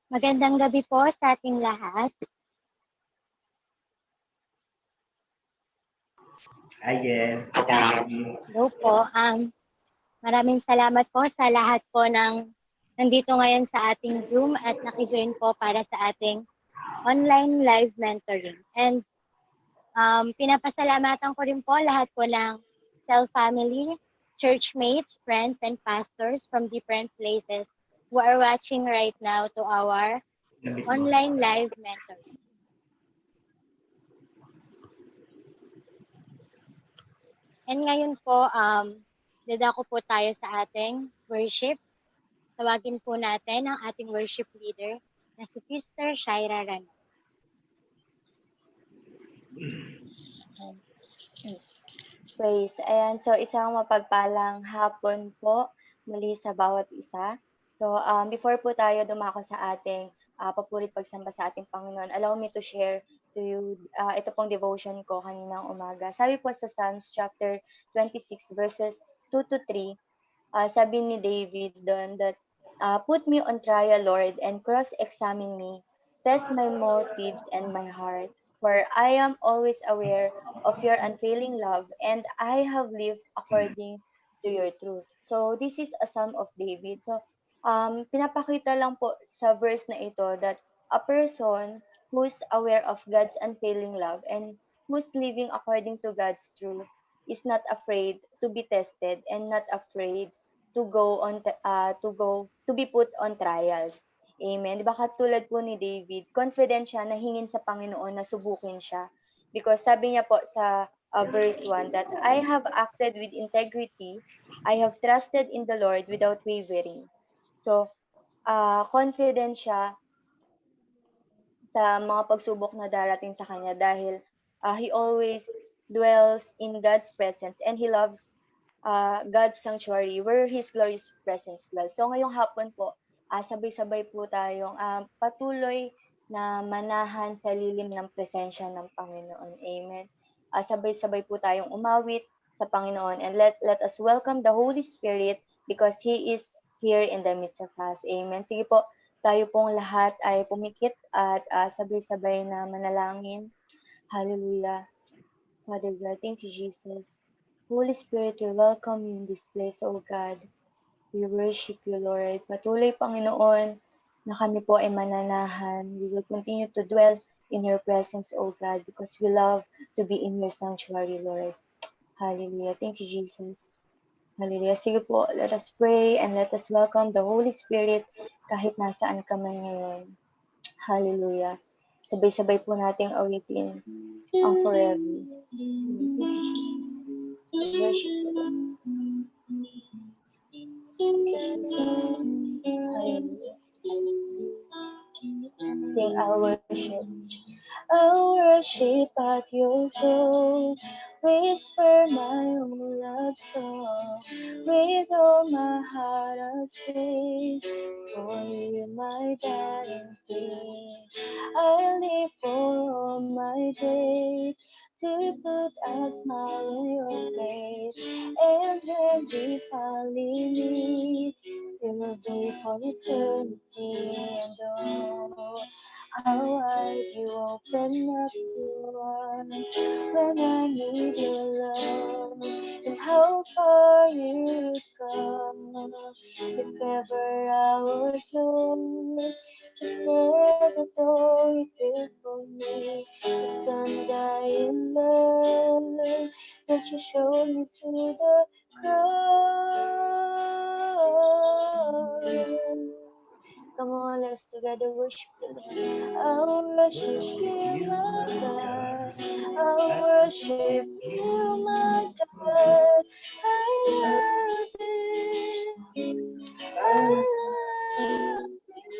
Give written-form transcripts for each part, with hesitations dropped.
Magandang gabi po sa ating lahat. Hi, Jen. Hello po. Maraming salamat po sa lahat po ng nandito ngayon sa ating Zoom at nakijoin po para sa ating online live mentoring. And pinapasalamatan ko rin po lahat po ng Cell family, churchmates, friends, and pastors from different places who are watching right now to our online live mentoring. And ngayon po, dadako po tayo sa ating worship. Tawagin po natin ang ating worship leader na si Sister Shaira Rano. Praise. Ayan, so isang mapagpalang hapon po muli sa bawat isa. So before po tayo dumako sa ating papurit pagsamba sa ating Panginoon, allow me to share to you ito pong devotion ko kaninang umaga. Sabi po sa Psalms chapter 26 verses 2 to 3, sabi ni David doon that put me on trial, Lord, and cross-examine me. Test my motives and my heart. For I am always aware of your unfailing love, and I have lived according to your truth. So this is a Psalm of David. So pinapakita lang po sa verse na ito that a person who's aware of God's unfailing love and who's living according to God's truth is not afraid to be tested and not afraid to be put on trials. Amen. 'Di ba katulad po ni David, confident siya na hingin sa Panginoon na subukin siya. Because sabi niya po sa verse 1 that I have acted with integrity, I have trusted in the Lord without wavering. So, confident siya sa mga pagsubok na darating sa kanya dahil he always dwells in God's presence and he loves God's sanctuary where His glorious presence dwells. So ngayong hapon po, sabay-sabay po tayong patuloy na manahan sa lilim ng presensya ng Panginoon. Amen. Sabay-sabay po tayong umawit sa Panginoon and let us welcome the Holy Spirit because He is here in the midst of us. Amen. Sige po, tayo pong lahat ay pumikit at sabay-sabay na manalangin. Hallelujah. Father God, thank you, Jesus. Holy Spirit, we welcome you in this place, O God. We worship you, Lord. Patuloy, Panginoon, na kami po ay mananahan. We will continue to dwell in your presence, O God, because we love to be in your sanctuary, Lord. Hallelujah. Thank you, Jesus. Hallelujah. Sige po, let us pray and let us welcome the Holy Spirit kahit nasaan ka man ngayon. Hallelujah. Sabay-sabay po nating awitin ang forever. Thank you, Jesus. Worship you, Lord. Thank you, Jesus. Hallelujah. Sing our worship. I'll worship at your throne, whisper my own love song. With all my heart I'll sing, for you my darling King. I'll live for all my days, to put a smile on your face. And when we finally meet, it will be for eternity. And oh, how wide you open up your arms when I need your love, and how far you come. If ever I was lost, just set the door open for me. The undying love that you showed me through the cross. Come on, let us together worship the Lord. I'll worship you, my God. I'll worship you, my God. I love you. I love you.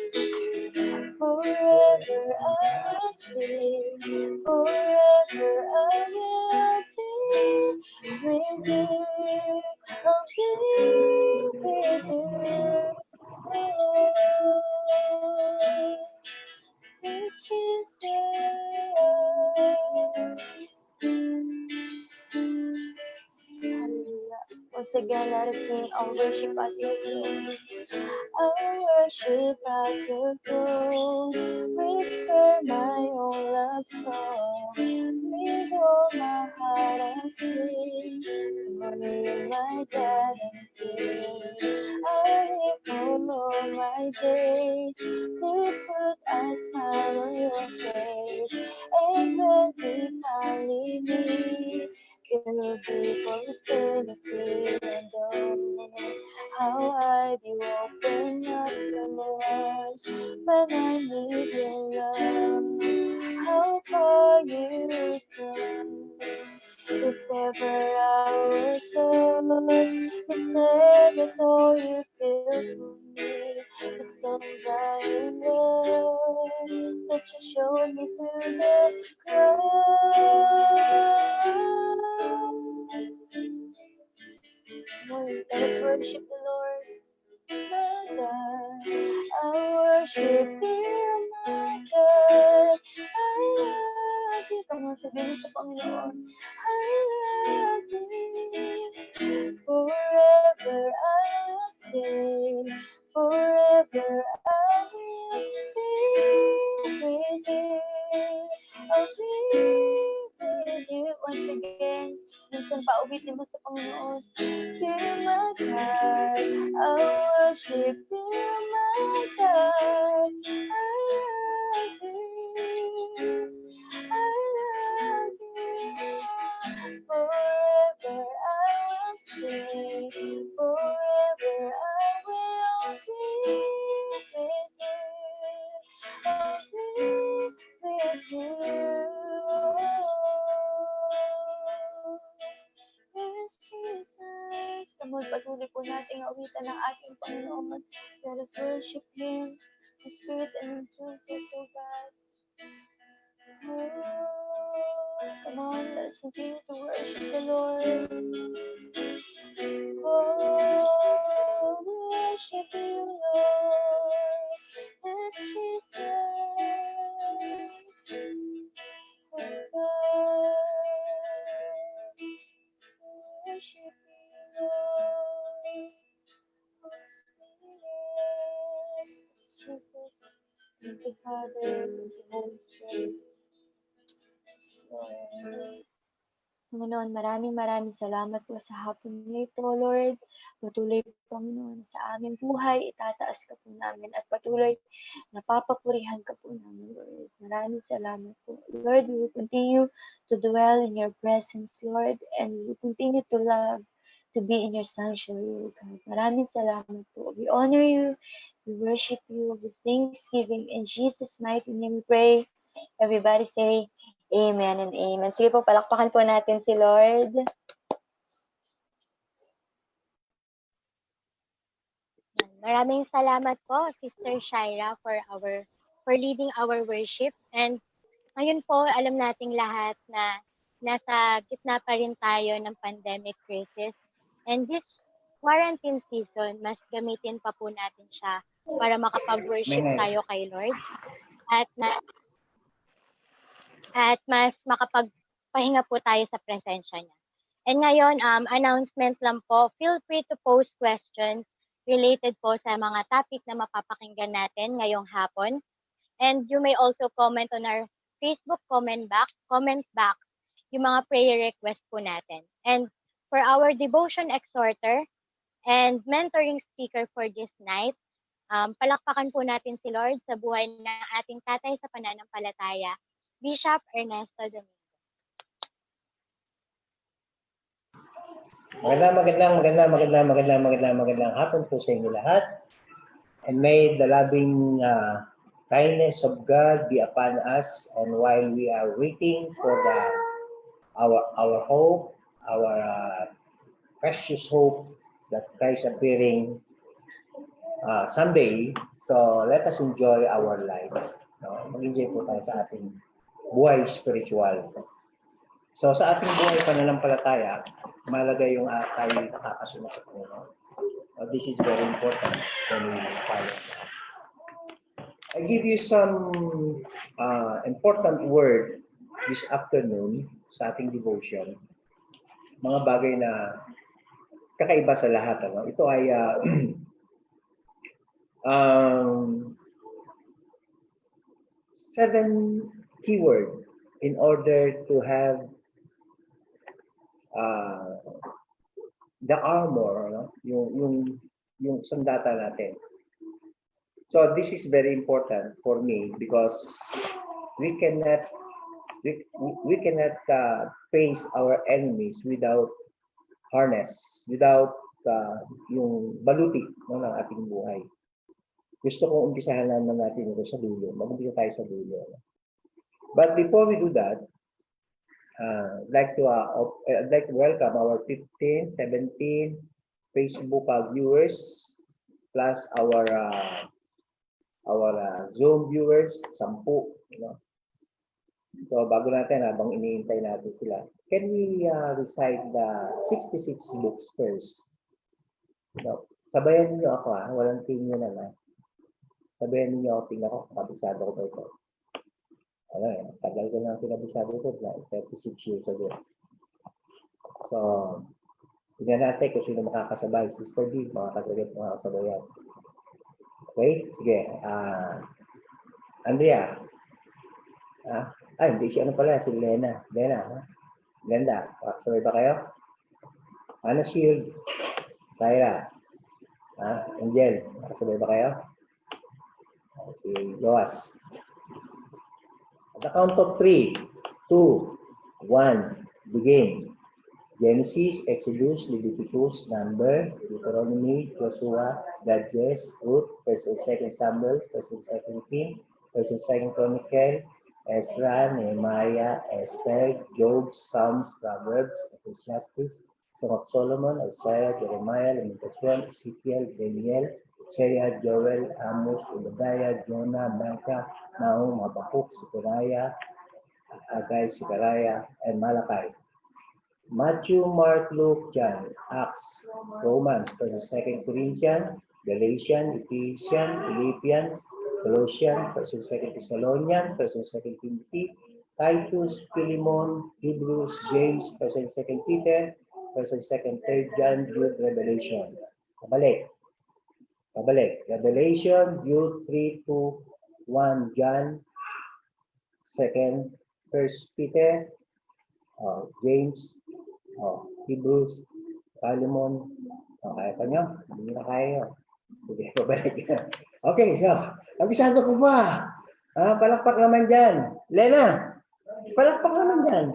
Forever I will sing. Forever I will be with you. I'll be with you. Yes, Jesus. Hallelujah. Once again, let us sing our worship at your throne. I'll worship at your throne, whisper my own love song, with all my heart and sing, for you my God and King. I'll live for all my days to put a smile on your face, and when we finally meet, it'll be for eternity. And oh, how wide you open up your arms when I need your love. How far you come. If ever I was lost, you said that all you feel for me. The songs I know that you showed me through the cross. Let us worship the Lord. My God, I worship you, my God. I love you. Come on, sabihin mo sa Panginoon. I love you. Forever I will sing. Forever I will be with you. I'll be with you. Once again, minsan pa ulitin mo sa Panginoon. You, my God, I worship you, my God. I love you. I love you. Forever I will sing. Forever I will be with you. I'll be with you. Yes, Jesus. Come on, patuloy po nating awitan ng ating Panginoon. Let us worship Him in spirit and in truth, O God. Oh, come on, let us continue to worship the Lord. Oh, worship you, Lord. Yes, Jesus. Oh, God. Worship you, Lord. Holy Spirit. Yes, Jesus. Thank you, Father. Thank you, Holy Spirit. Yes, Lord. Panginoon, maraming salamat po sa hapon nito, Lord. Patuloy, Panginoon, sa aming buhay, itataas ka po namin at patuloy napapapurihan ka po namin, Lord. Maraming salamat po. Lord, we will continue to dwell in your presence, Lord, and we will continue to love, to be in your sanctuary, God. Maraming salamat po. We honor you, we worship you with thanksgiving. In Jesus' mighty name we pray. Everybody say, Amen and amen. Sige po, palakpakan po natin si Lord. Maraming salamat po, Sister Shaira, for leading our worship. And ngayon po, alam nating lahat na nasa gitna pa rin tayo ng pandemic crisis. And this quarantine season, mas gamitin pa po natin siya para makapag-worship tayo kay Lord. At mas makapagpahinga po tayo sa presensya niya. And ngayon, announcement lang po, feel free to post questions related po sa mga topic na mapapakinggan natin ngayong hapon. And you may also comment on our Facebook comment box yung mga prayer request po natin. And for our devotion exhorter and mentoring speaker for this night, palakpakan po natin si Lord sa buhay ng ating tatay sa pananampalataya, Bishop Ernesto Domingo. Magandang hapon po sa inyo lahat. And may the loving kindness of God be upon us. And while we are waiting for our hope, our precious hope that Christ appearing someday, so let us enjoy our life. No? Mag-enjoy po tayo sa ating buhay spiritual. So sa ating buhay pananampalataya, malaga yung tayo nakakasunod sa Panginoon. This is very important when we follow. I give you some important word this afternoon sa ating devotion. Mga bagay na kakaiba sa lahat. Ano? Ito ay um, 7 keyword in order to have uh, the armor, no? yung sandata natin. So this is very important for me because we cannot face our enemies without harness, without yung baluti, no, ng ating buhay. Gusto kong umpisahan naman natin ito sa dulo. Mag-umpisa tayo sa dulo. But before we do that, I'd like to welcome our 15, 17 Facebook viewers plus our Zoom viewers, 10. You know? So bago natin, habang iniintay natin sila, can we recite the 66 books first? No. Sabayan niyo ako, walang tingin na. Sabayan niyo ako, tingnan ko, kabisado ko ba ito. Tagal ko lang pinabisado ito, 36 years ago. So, tingnan natin kung sino makakasabay. Sister B, mga kasabayan. Okay? Sige. Andrea. Hindi siya pala, si Lena. Glenda, sabay ba kayo? Ana Shield. Tyra. Angel, sabay ba kayo? Si Loas. At the count of 3, 2, 1, begin. Genesis, Exodus, Leviticus, Number, Deuteronomy, Joshua, Judges, Ruth, 1st and 2nd Samuel, 1st and 2nd King, 1st and 2nd Chronicle, Ezra, Nehemiah, Esther, Job, Psalms, Proverbs, Ecclesiastes, Song of Solomon, Isaiah, Jeremiah, Lamentation, Ezekiel, Daniel, Isaiah, Joel, Amos, Obadiah, Jonah, Micah, Nahum, Habakkuk, Zechariah, Haggai, Zechariah, and Malachi. Matthew, Mark, Luke, John, Acts, Romans, 1st and 2nd Corinthians, Galatians, Ephesians, Philippians, Colossians, 1st and 2nd Thessalonians, 1st and 2nd Timothy, Titus, Philemon, Hebrews, James, 1st and 2nd Peter, 1st and 2nd, 3rd John, Jude, Revelation. Pabalik. Revelation, Jude, 3, 2, 1, John, 2nd, 1st Peter, James, Hebrews, Philemon. Kaya pa nyo? Hindi na kaya yun. Sige, babalik. Okay, so, abisado ko ba? Palakpak naman dyan. Lena, palakpak naman dyan.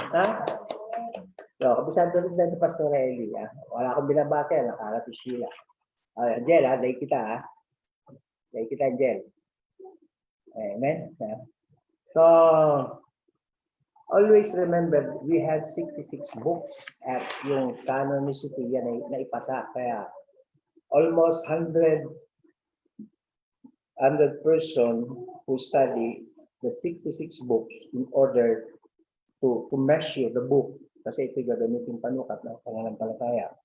So, abisado rin dyan sa Pastor Eli. Wala akong binabate, nakala si Sheila. Angel, dahil kita. Dahil kita, Angel. Amen. So, always remember, we have 66 books at yung canonicity yan ay naipasa. Kaya almost 100 person who study the 66 books in order to measure the book. Kasi ito gagamitin panukat ng pananampalataya.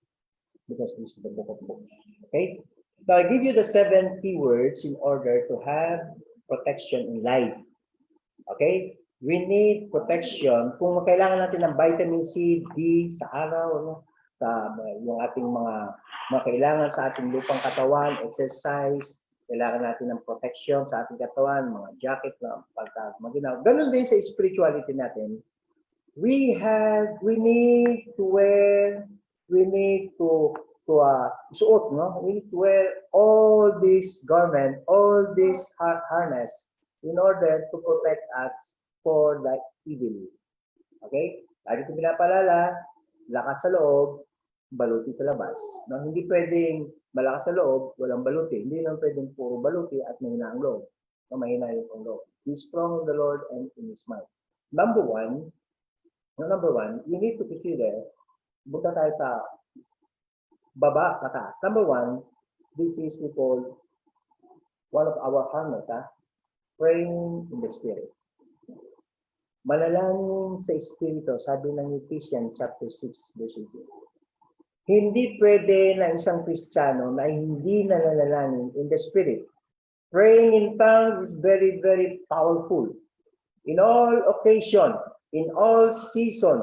Because this is the book of books. Okay? So I give you the 7 keywords in order to have protection in life. Okay? We need protection. Kung kailangan natin ng vitamin C, D sa araw, sa yung ating mga kailangan sa ating lupang katawan, exercise, kailangan natin ng protection sa ating katawan, mga jacket na pagka maginaw. Ganun din sa spirituality natin. We need to wear, we need to suot, no? We need to wear all this garment, all this harness in order to protect us for the evil. Okay? Lagi ko pinapalala, lakas sa loob, baluti sa labas. No, hindi pwedeng malakas sa loob, walang baluti. Hindi lang pwedeng puro baluti at mahina ang loob. No, mahina yung loob. Be strong in the Lord and in His might. Number one, you need to consider, punta tayo sa baba, kataas. Number one, this is we call one of our harness, praying in the Spirit. Manalangin sa Espiritu, sabi ng Ephesians chapter 6, verse 2. Hindi pwede na isang Kristiyano na hindi nananalangin in the Spirit. Praying in tongues is very, very powerful. In all occasion, in all season,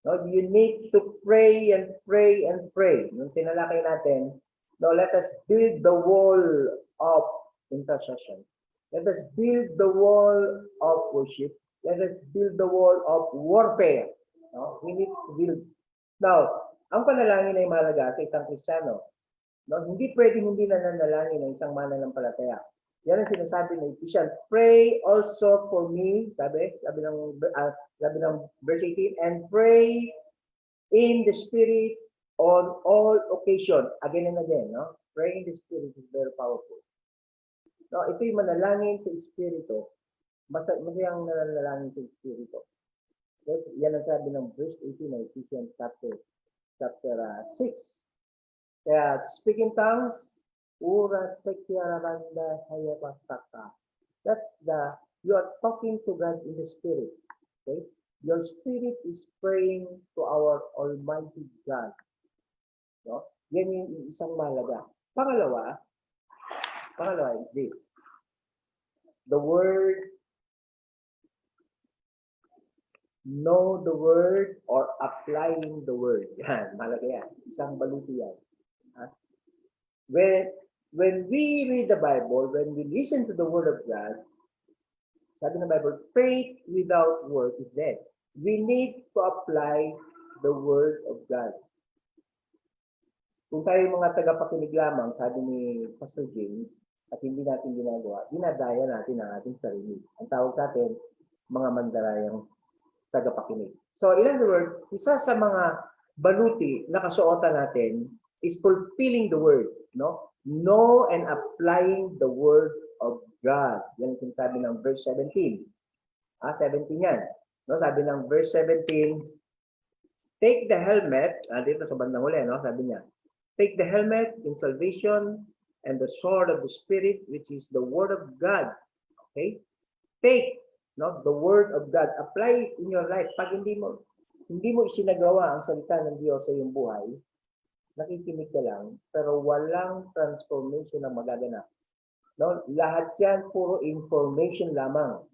no, you need to pray and pray and pray. Nung tinalakay natin, No, let us build the wall of intercession. Let us build the wall of worship. Let us build the wall of warfare. No? We need to build. Now, ang panalangin ay mahalaga sa isang Kristiyano. No? Hindi pwedeng hindi nananalangin ng isang mananampalataya. Yan ang sinasabi ng Ephesians. Pray also for me, sabi ng verse 18, and pray in the Spirit on all occasion. Again and again, no? Pray in the Spirit is very powerful. No, ito yung manalangin sa Espiritu. Masayang nanalangin sa Espiritu. Yan ang sabi ng verse 18 ng Ephesians chapter 6. Kaya speak in tongues, that's you are talking to God in the Spirit. Okay? Your spirit is praying to our Almighty God. No? Yan yung isang mahalaga. Pangalawa is this. The word, know the word or applying the word. Yan, mahalaga yan. Isang baluti yan. When we read the Bible, when we listen to the Word of God, sabi ng Bible, faith without work is dead. We need to apply the Word of God. Kung tayo mga tagapakinig lamang, sabi ni Pastor James, at hindi natin ginagawa, dinadaya natin ang ating sarili. Ang tawag sa atin, mga mandarayang tagapakinig. So, in other words, isa sa mga baluti na kasuotan natin is fulfilling the Word. No? Know and applying the Word of God. Yan ang sinasabi ng verse 17. 17 yan. No? Sabi ng verse 17, take the helmet, dito sa bandang huli, no? Sabi niya, take the helmet in salvation and the sword of the Spirit, which is the Word of God. Okay? Take, no, the Word of God. Apply it in your life. Pag hindi mo isinagawa ang salita ng Diyos sa iyong buhay, nakikinig ka lang, pero walang transformation na magaganap. No? Lahat yan, puro information lamang.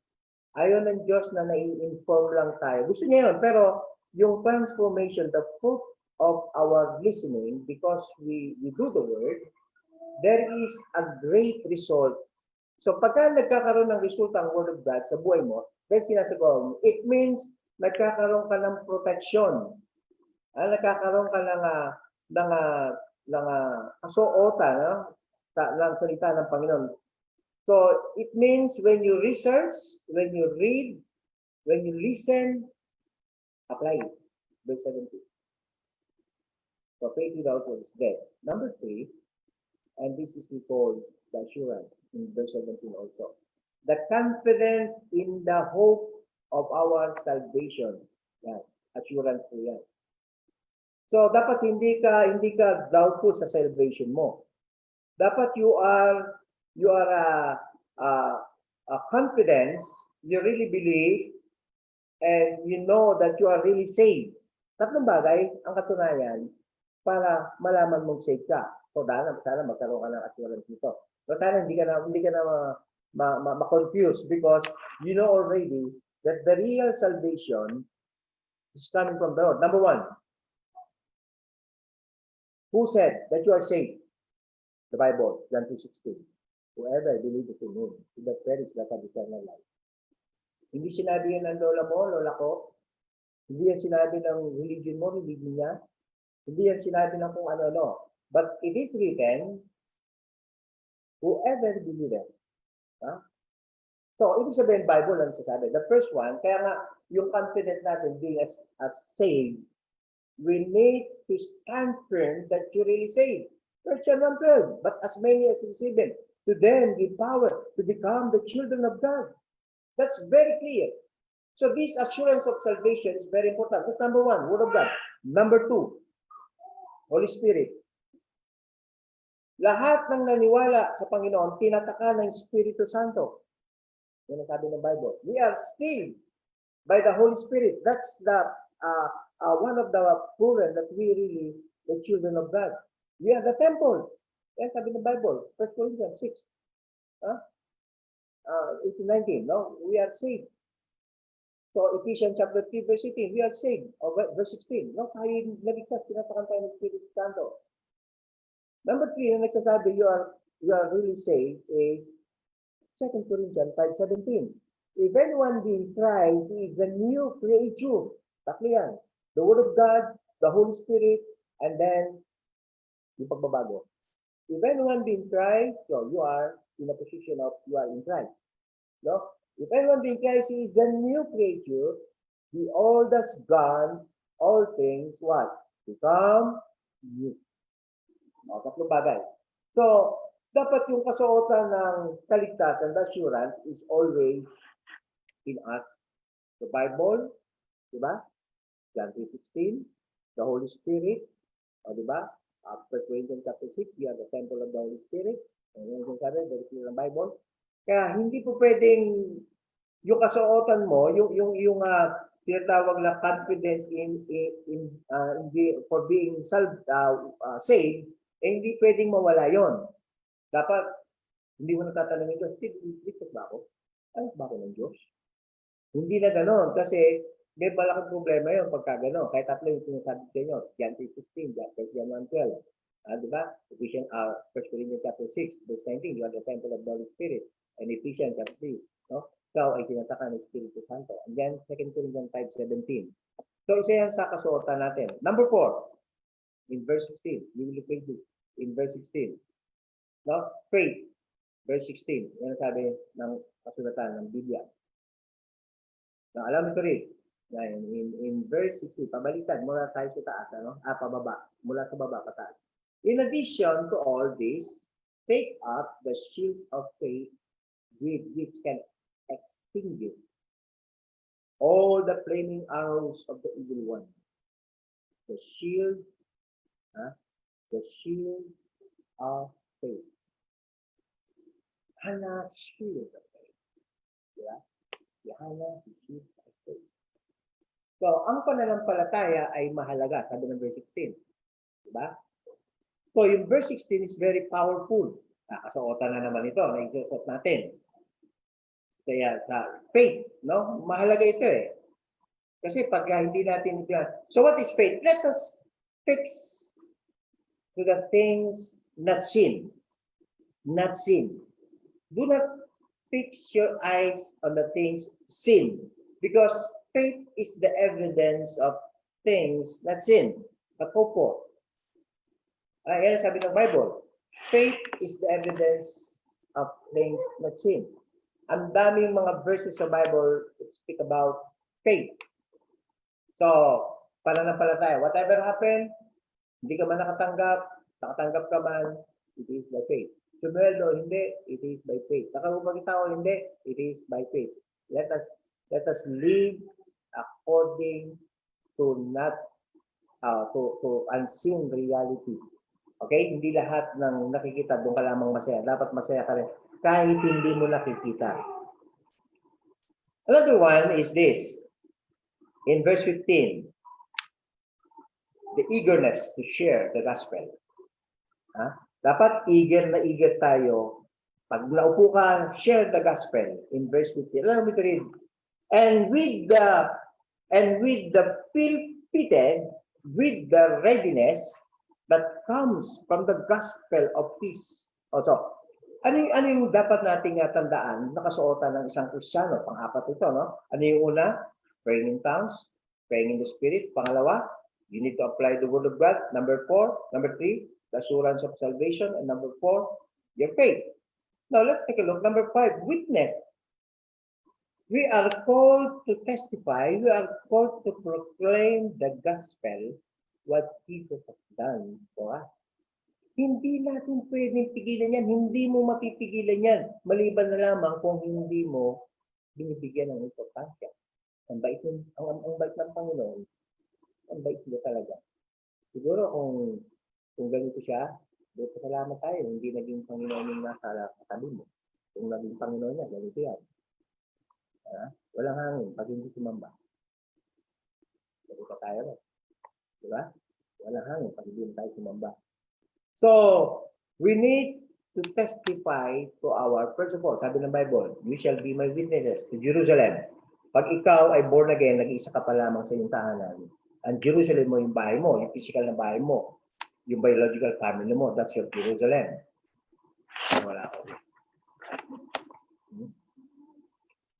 Ayaw ng Diyos na nai-inform lang tayo. Gusto niya yun, pero yung transformation, the fruit of our listening, because we do the word, there is a great result. So pagka nagkakaroon ng resulta ang Word of God sa buhay mo, then sinasagawa mo, it means nagkakaroon ka ng protection. Nagkakaroon ka ng kasuotan ng salita ng Panginoon. So, it means when you research, when you read, when you listen, apply it. Verse 17. So, faith without works is dead. Number 3, and this is we call the assurance in verse 17 also. The confidence in the hope of our salvation. Yan. Assurance po yan. So, dapat hindi ka doubtful sa salvation mo. Dapat you are confidence, you really believe, and you know that you are really saved. Tatlong bagay ang katunayan para malaman mong saved ka. So, sana magkaroon ka ng assurance nito. So, sana hindi ka na ma-confuse because you know already that the real salvation is coming from the Lord. Number 1, who said that you are saved? The Bible, John 3:16. Whoever believes in Him, will not perish but have eternal life. Hindi sinabi yan ng lola mo, lola ko. Hindi yan sinabi ng religion mo, religion niya. Hindi yan sinabi ng kung ano-ano. But it is written, whoever believes. So, ibig sabihin, Bible lang sasabi. The first one, kaya nga, yung confidence natin being as saved, we need to stand firm that you're really saved. 1 John 1:12, but as many as receive Him, to them give power to become the children of God. That's very clear. So this assurance of salvation is very important. That's number 1, Word of God. Number 2, Holy Spirit. Lahat ng naniwala sa Panginoon, tinataka ng Espiritu Santo. Yan ang sabi ng Bible. We are sealed by the Holy Spirit. That's the one of the proven that we really the children of God. We are the temple. Yan sabi ng Bible. 1 Corinthians 6. 18-19. No? We are saved. So Ephesians chapter 3 verse 18. We are saved. Or verse 16. No? Tayo nagigtas, tinatakan tayo ng Espiritu Santo. Number 3, na nagsasabi you are really saved is 2 Corinthians 5:17. If anyone be in Christ, he is a new creature. Tatlo yan. The Word of God, the Holy Spirit, and then yung pagbabago. If anyone be in Christ, so you are in a position of you are in Christ. No? If anyone be in Christ, he is a new creature. The old has gone, all things what? Become new. O, tatlong bagay. So, dapat yung kasuotan ng kaligtasan, the assurance, is always in us. The Bible, di ba? John 3:16, the Holy Spirit, o di ba? 1 Corinthians chapter 6, we are the temple of the Holy Spirit. And yun yung sabi, very clear ng Bible. Kaya hindi po pwedeng yung kasuotan mo, yung tinatawag na confidence for being saved, eh hindi pwedeng mawala yon. Dapat, hindi mo natatanungin Diyos, ligtas ba ako? Anak ba ako ng Diyos? Hindi na gano'n kasi may malaking problema yun pagka gano'n. Kahit tatlo yung sinasabi sa inyo, John 3:16, John 1:12. Di ba? Ephesians 1 Corinthians chapter 6, verse 19, you are the temple of the Holy Spirit. And Ephesians chapter 3, no? Ikaw ay tinataka ng Espiritu Santo. And then 2 Corinthians 5:17. So isa yan sa kasuotan natin. Number 4, in verse 16, we will look into in verse 16. No? Faith, verse 16. Yan ang sabi ng kasulatan ng Biblia. Now, alam mo ito rin. In verse 16, pabalikan, mula tayo sa taas, pababa, mula sa baba, pataas. In addition to all this, take up the shield of faith with which can extinguish all the flaming arrows of the evil one. The shield of faith. Hana shield of faith. Diba? Hana shield of faith. So, ang pananampalataya ay mahalaga, sabi ng verse 16. Diba? So, yung verse 16 is very powerful. Kasuotan na naman ito, na isuot natin. Kaya sa faith, no? Mahalaga ito eh. Kasi pag hindi natin ito. So, what is faith? Let us fix to the things not seen. Not seen. Do not fix your eyes on the things seen. Because faith is the evidence of things not seen. Kapopo. Yan sabi ng Bible. Faith is the evidence of things not seen. Ang daming mga verses sa Bible speak about faith. So, pananampalataya. Whatever happened, hindi ka man nakatanggap ka man, it is by faith. Sumweldo, hindi, it is by faith. Nakahubang tao, hindi, it is by faith. Let us live according to not to unseen reality. Okay? Hindi lahat ng nakikita doon ka lamang masaya. Dapat masaya ka rin kahit hindi mo nakikita. Another one is this. In verse 15, the eagerness to share the gospel. Dapat eager na eager tayo. Pag naupo ka, share the gospel. In verse 15. Alam mo ito rin. And with the fitted, with the readiness that comes from the gospel of peace. Also, ano yung dapat nating tandaan na kasuotan ng isang Kristiyano? Pang-apat ito, no? Ano yung una? Praying in tongues, praying in the Spirit. Pangalawa, you need to apply the Word of God. Number 3, the assurance of salvation. And number 4, your faith. Now, let's take a look. Number 5, witness. We are called to testify. We are called to proclaim the gospel, what Jesus has done for us. Hindi natin pwedeng pigilan yan. Hindi mo mapipigilan yan. Maliban na lamang kung hindi mo binibigyan ng importansya. Ang bait ng Panginoon, ang bait niya talaga. Siguro kung ganito siya, buti salamat tayo. Hindi naging Panginoon yung nasa katabi mo. Kung naging Panginoon niya, ganito yan. Walang hangin pag hindi sumamba. Ganito tayo. Diba? Walang hangin pag hindi tayo sumamba. So, we need to testify to our, first of all, sabi ng Bible, you shall be my witnesses to Jerusalem. Pag ikaw ay born again, nag-iisa ka pa lamang sa iyong tahanan. Ang Jerusalem mo yung bahay mo, yung physical na bahay mo. yung biological family mo, that's your Jerusalem. Wala ako.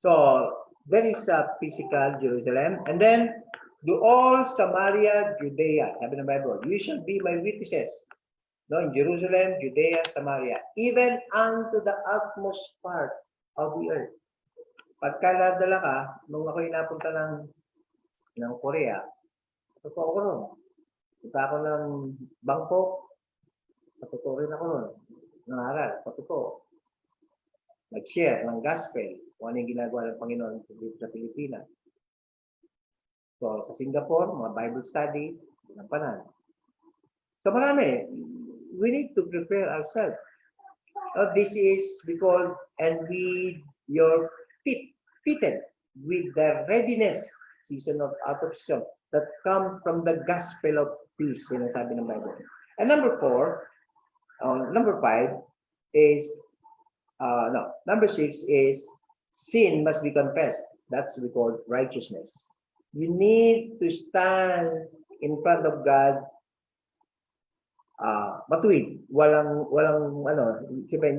So, there is a physical Jerusalem. And then, do all Samaria, Judea. Sabi ng Bible, you shall be my witnesses. No, in Jerusalem, Judea, Samaria, even unto the utmost part of the earth. Pagka nadala ka, nung ako'y napunta ng Korea, totoo ko nun. Punta ako ng Bangkok, patotoo rin ako nun. Nangaral, patotoo. Nag-share ng gospel, kung ano yung ginagawa ng Panginoon sa Pilipinas. So, sa Singapore, mga Bible study, ginampanan. So, marami. We need to prepare ourselves. This is because, and with your fitted with the readiness, season of out of season, that comes from the gospel of peace, sinasabi ng Bible. And number 5 is, number 6 is, sin must be confessed. That's we call righteousness. You need to stand in front of God matuwid. Walang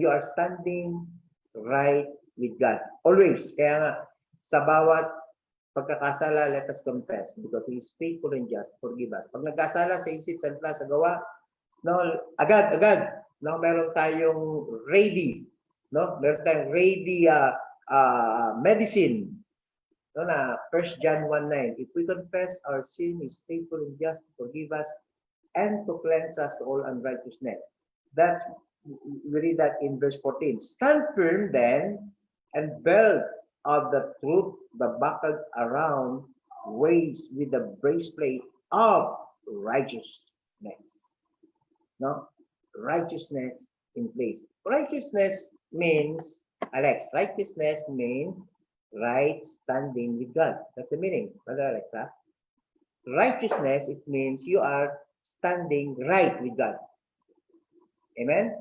you are standing right with God. Always. Kaya nga, sa bawat pagkakasala, let us confess because He is faithful and just, forgive us. Pag nagkasala sa isip, sa gawa, no, agad, no, meron tayong ready, no, meron tayong ready medicine. No, na 1 John 1:9, if we confess our sin, is faithful and just to forgive us and to cleanse us to all unrighteousness. That's, we read that in verse 14. Stand firm then, and belt of the truth, the buckled around waist with the breastplate of righteousness. No? Righteousness in place. Righteousness means, Alex, righteousness means right standing with God. That's the meaning, Brother Alexa. Righteousness, it means you are standing right with God. Amen?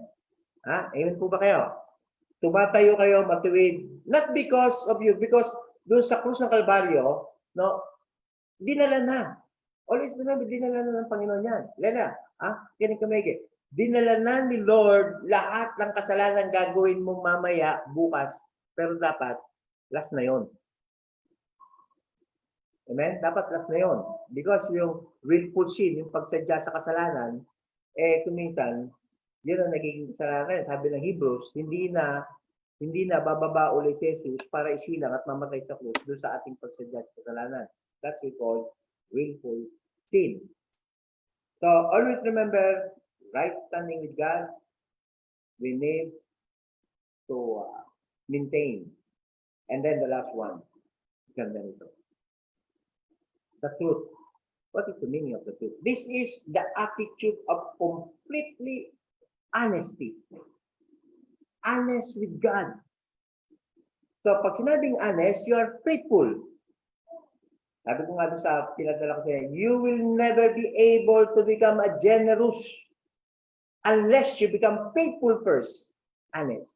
Amen po ba kayo? Tumatayo kayo matuwid, not because of you, because doon sa krus ng Kalbaryo, no, dinala na. Always remember, dinala na ng Panginoon yan. Lena, kinig ka maigi. Dinala na ni Lord lahat ng kasalanan gagawin mo mamaya, bukas, pero dapat, last na yon. Amen? Dapat last na yon. Because yung willful sin, yung pagsadya sa kasalanan, kuminsan, yun ang nagiging kasalanan. Sabi ng Hebrews, hindi na bababa ulit si Jesus para isilang at mamatay sa krus doon sa ating pagsadya sa kasalanan. That's we call willful sin. So, always remember, right standing with God, we need to maintain. And then the last one, ganda nito. The truth. What is the meaning of the truth? This is the attitude of completely honesty. Honest with God. So, pag sinabing honest, you are faithful. Sabi ko nga doon sa pinadala ko sa you will never be able to become a generous unless you become faithful first. Honest.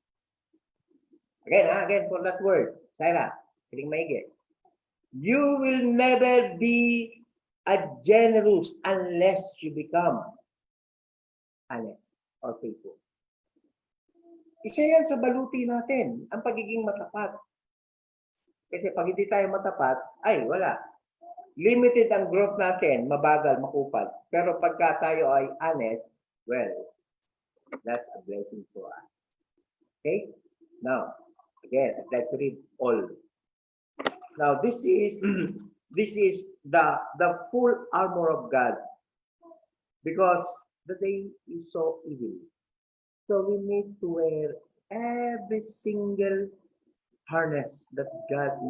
Again, for that word. Sarah, kiling maigi. You will never be a generous unless you become honest or faithful. Isa yan sa baluti natin, ang pagiging matapat. Kasi pag hindi tayo matapat, ay wala. Limited ang growth natin, mabagal, makupad. Pero pagka tayo ay honest, well, that's a blessing for us. Okay? Now, again, I'd like to read all. Now, this is the full armor of God because the day is so evil. So we need to wear every single harness that God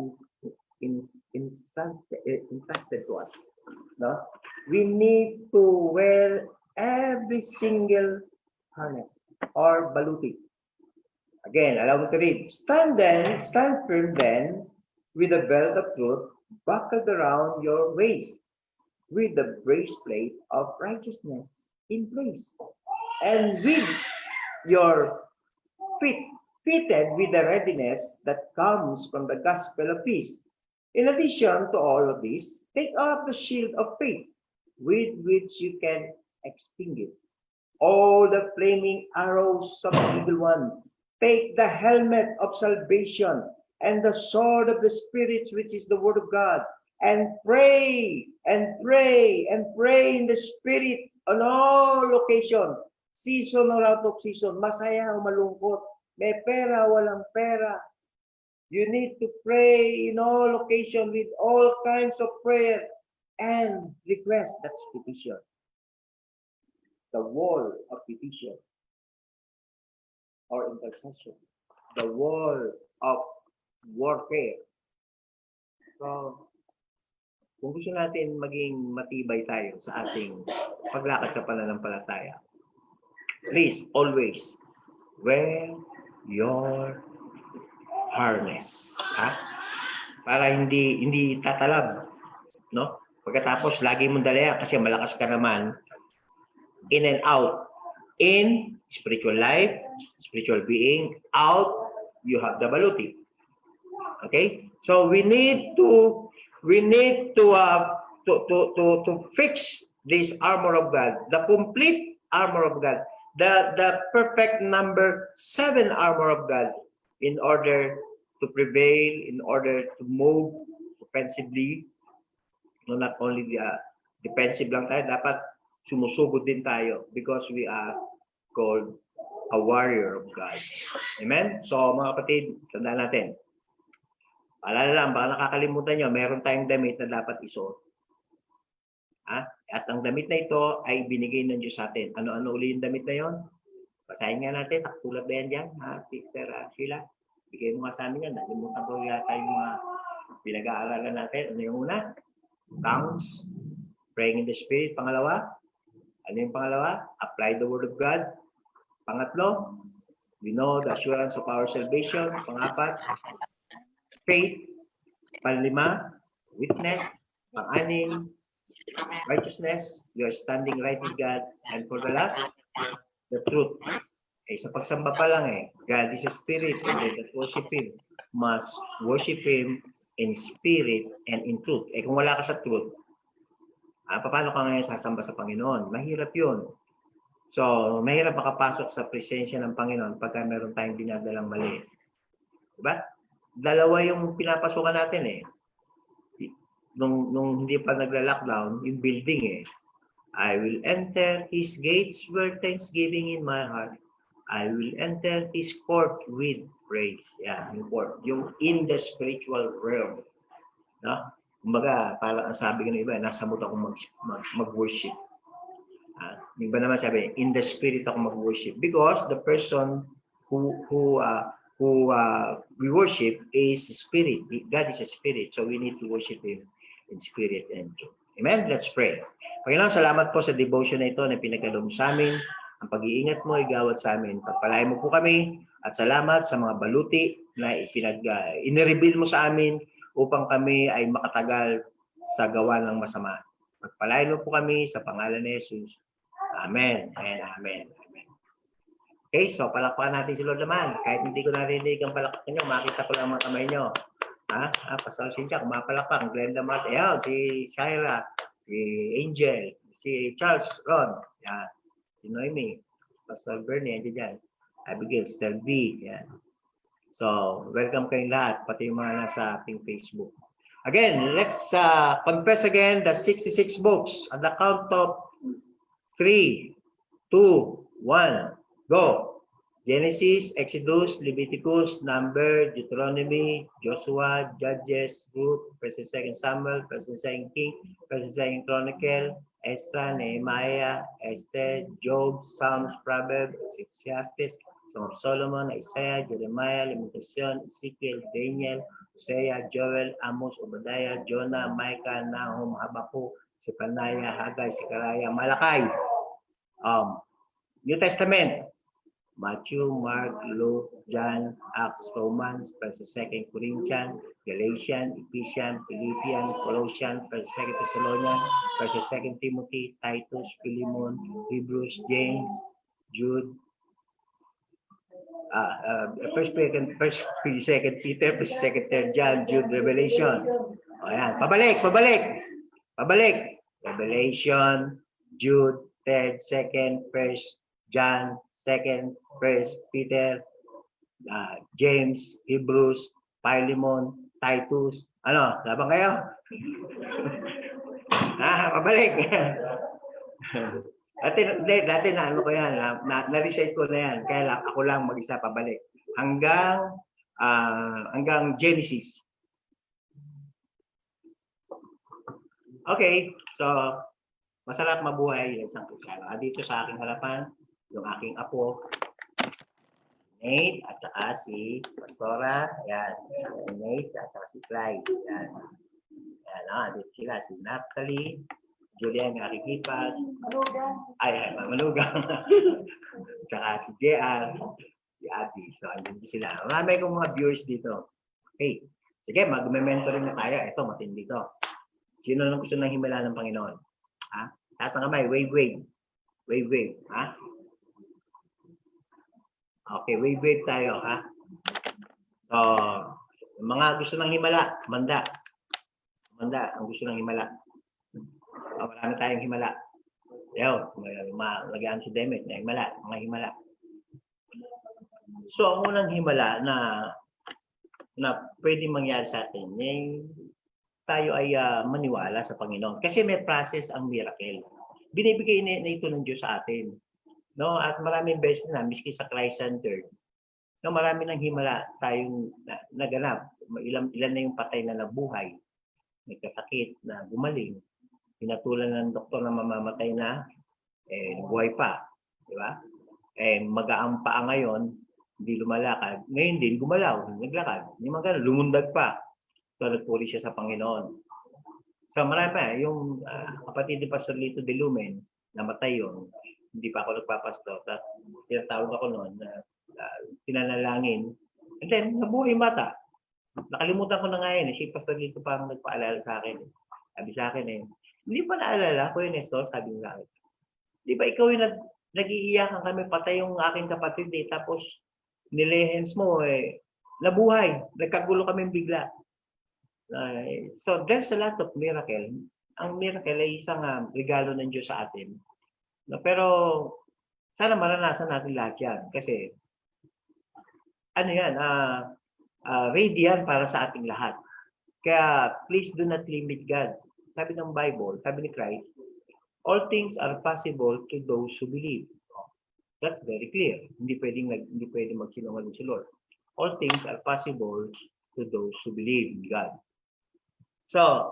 entrusted to us. No? We need to wear every single harness or baluti. Again, allow me to read. Stand firm then, with the belt of truth buckled around your waist, with the breastplate of righteousness in place, and with your feet fitted with the readiness that comes from the gospel of peace. In addition to all of this, take up the shield of faith, with which you can extinguish all the flaming arrows of the evil one. Take the helmet of salvation and the sword of the Spirit, which is the word of God, and pray and pray and pray in the Spirit on all occasion, season or out of season, masaya o malungkot, may pera, walang pera. You need to pray in all occasion with all kinds of prayer and request. That's petition. The wall of petition or intercession. The wall of warfare. So, kung gusto natin maging matibay tayo sa ating paglakad sa pananampalataya, please always wear your harness. Ha? Para hindi tatalab. No? Pagkatapos, lagi mong dala kasi malakas ka naman in and out. In spiritual life, spiritual being, out, you have the baluti. Okay? So we need to fix this armor of God, the complete armor of God, the perfect number 7 armor of God, in order to prevail, in order to move offensively. No, not only defensive lang tayo, dapat sumusugod din tayo because we are called a warrior of God. Amen? So mga kapatid, tandaan natin. Paalala lang, baka nakakalimutan nyo, meron tayong damit na dapat isuot. At ang damit na ito ay binigay ng Diyos sa atin. Ano-ano uli yung damit na yon? Basahin nga natin, taktulat na yan dyan, Sister Sheila. Bigay mo nga sa amin yan. Nalimutan ko yata yung mga pinag-aaralan natin. Ano yung una? Tongues, praying in the Spirit. Pangalawa, ano yung pangalawa? Apply the Word of God. Pangatlo, we know the assurance of our salvation. Pangapat, faith. Panlima, witness. Pang-anim, righteousness. You are standing right with God. And for the last, the truth. Sa pagsamba pa lang God is a spirit, and they that worship Him must worship Him in spirit and in truth. Kung wala ka sa truth, paano ka ngayon sasamba sa Panginoon? Mahirap yun. So, mahirap makapasok sa presensya ng Panginoon pagka meron tayong dinadalang mali. Diba? Dalawa yung pinapasukan natin Nung hindi pa nagla-lockdown, yung building I will enter His gates with thanksgiving in my heart. I will enter His court with praise. Yung court. Yung in the spiritual realm. No? Kumbaga, parang ang sabi ng iba, nasa mood ako mag-worship. Yung iba naman sabi, in the spirit ako mag-worship. Because the person who we worship is spirit. God is a spirit. So we need to worship Him in spirit and truth. Amen? Let's pray. Panginoon, salamat po sa devotion na ito na pinagkaloob sa amin. Ang pag-iingat mo ay gawad sa amin. Pagpalain mo po kami at salamat sa mga baluti na inireveal mo sa amin upang kami ay makatagal sa gawa ng masama. Pagpalain mo po kami sa pangalan ni Jesus. Amen and amen. Amen. Okay, so palakpakan natin si Lord naman. Kahit hindi ko narinig ang palakpakan nyo, makita ko lang mga kamay nyo. Pastor Cynthia, kumapalakpak. Glenda Mart, si Shaira, si Angel, si Charles Ron, si Noemi, Pastor Bernie, andyan dyan. Abigail, Stel B, So, welcome kayong lahat, pati yung mga nasa ating Facebook. Again, let's confess again the 66 books at the count of 3, 2, 1, go. Genesis, Exodus, Leviticus, Number, Deuteronomy, Joshua, Judges, Ruth, 1st and 2nd Samuel, 1st and 2nd King, 1st and 2nd Chronicle, Ezra, Nehemiah, Esther, Job, Psalms, Proverbs, Ecclesiastes, Song of Solomon, Isaiah, Jeremiah, Lamentation, Ezekiel, Daniel, Hosea, Joel, Amos, Obadiah, Jonah, Micah, Nahum, Habakkuk, Zephaniah, Haggai, Zechariah, Malachi. New Testament, Matthew, Mark, Luke, John, Acts, Romans, 1st and 2nd Corinthians, Galatians, Ephesians, Philippians, Colossians, 1st and 2nd Thessalonians, 1st and 2nd Timothy, Titus, Philemon, Hebrews, James, Jude, 1st, 2nd Peter, 1st, 2nd, 3rd John, Jude, Revelation. Pabalik. Revelation, Jude, 3rd, 2nd, 1st, John, 2nd, 1st Peter, James, Hebrews, Philemon, Titus. Ano, laban kayo? Pabalik. Dati na ano ko yan, na-recite ko na yan. Kaya lang, ako lang mag-isa pabalik. Hanggang Genesis. Okay, so masarap mabuhay yung isang Kristiyano. Dito sa aking harapan, yung aking apo, Nate, at saka si Pastora. Yan. Nate, at saka si Clyde. Yan. Yan, dito sila. Si Natalie, Julian, yung aking hipas. Manugang. Tsaka si JR, si Abby. So, andun sila. Marami kong mga viewers dito. Okay. Sige, mag-mentoring na tayo. Ito, matindi to. Sino nang gusto ng himala ng Panginoon? Ha? Taas ng kamay. Wave, wave. Wave, wave. Ha? Okay, wave, wave tayo. Ha? So, yung mga gusto ng himala, manda. Manda, ang gusto ng himala. Marami tayong himala. Yo, lagyan si Demet na himala, mga himala. So, ang unang himala na pwede mangyari sa atin, tayo ay maniwala sa Panginoon. Kasi may process ang miracle. Binibigay na ito ng Diyos sa atin. No? At maraming beses na, miski sa Christ Center, no, marami ng himala tayong naganap. Ilan na yung patay na nabuhay. May kasakit na gumaling. Pinatulan ng doktor na mamamatay na, buhay pa. Di ba? Magaang paa ngayon, hindi lumalakad. Ngayon din, gumalaw, naglakad. Hindi magana, lumundag pa. So, nagpuri siya sa Panginoon. So, marami. Yung kapatid ni Pastor Lito de Lumen, namatay yun. Hindi pa ako nagpapastor. Tapos, tinatawag ako noon na pinanalangin. And then, nabuhay mata. Nakalimutan ko na nga yun. Si Pastor Lito parang nagpaalala sa akin. Sabi sa akin hindi pa naalala ko yun, Nestor, sabi nga. Di ba ikaw yung nag-iiyakan kami, patay yung aking kapatid tapos nilehens mo nabuhay. Nagkagulo kami bigla. So there's a lot of miracle. Ang miracle ay isang regalo ng Diyos sa atin. No, pero sana maranasan natin lahat yan. Kasi ano yan, ready yan para sa ating lahat. Kaya please do not limit God. Sabi ng Bible, sabi ni Christ, all things are possible to those who believe. That's very clear. Hindi pwedeng magsinungaling si Lord. All things are possible to those who believe in God. So,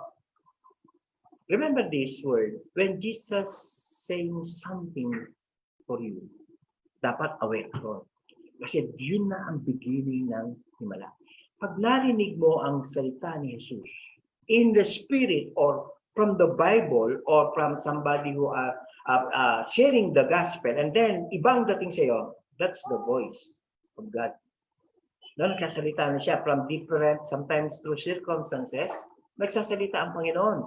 remember this word. When Jesus saying something for you, dapat aware ko. Kasi yun na ang beginning ng himala. Pag narinig mo ang salita ni Jesus, in the Spirit or from the Bible or from somebody who are sharing the gospel, and then ibang dating sa'yo, that's the voice of God. No, nagsasalita na siya from different, sometimes through circumstances, nagsasalita ang Panginoon.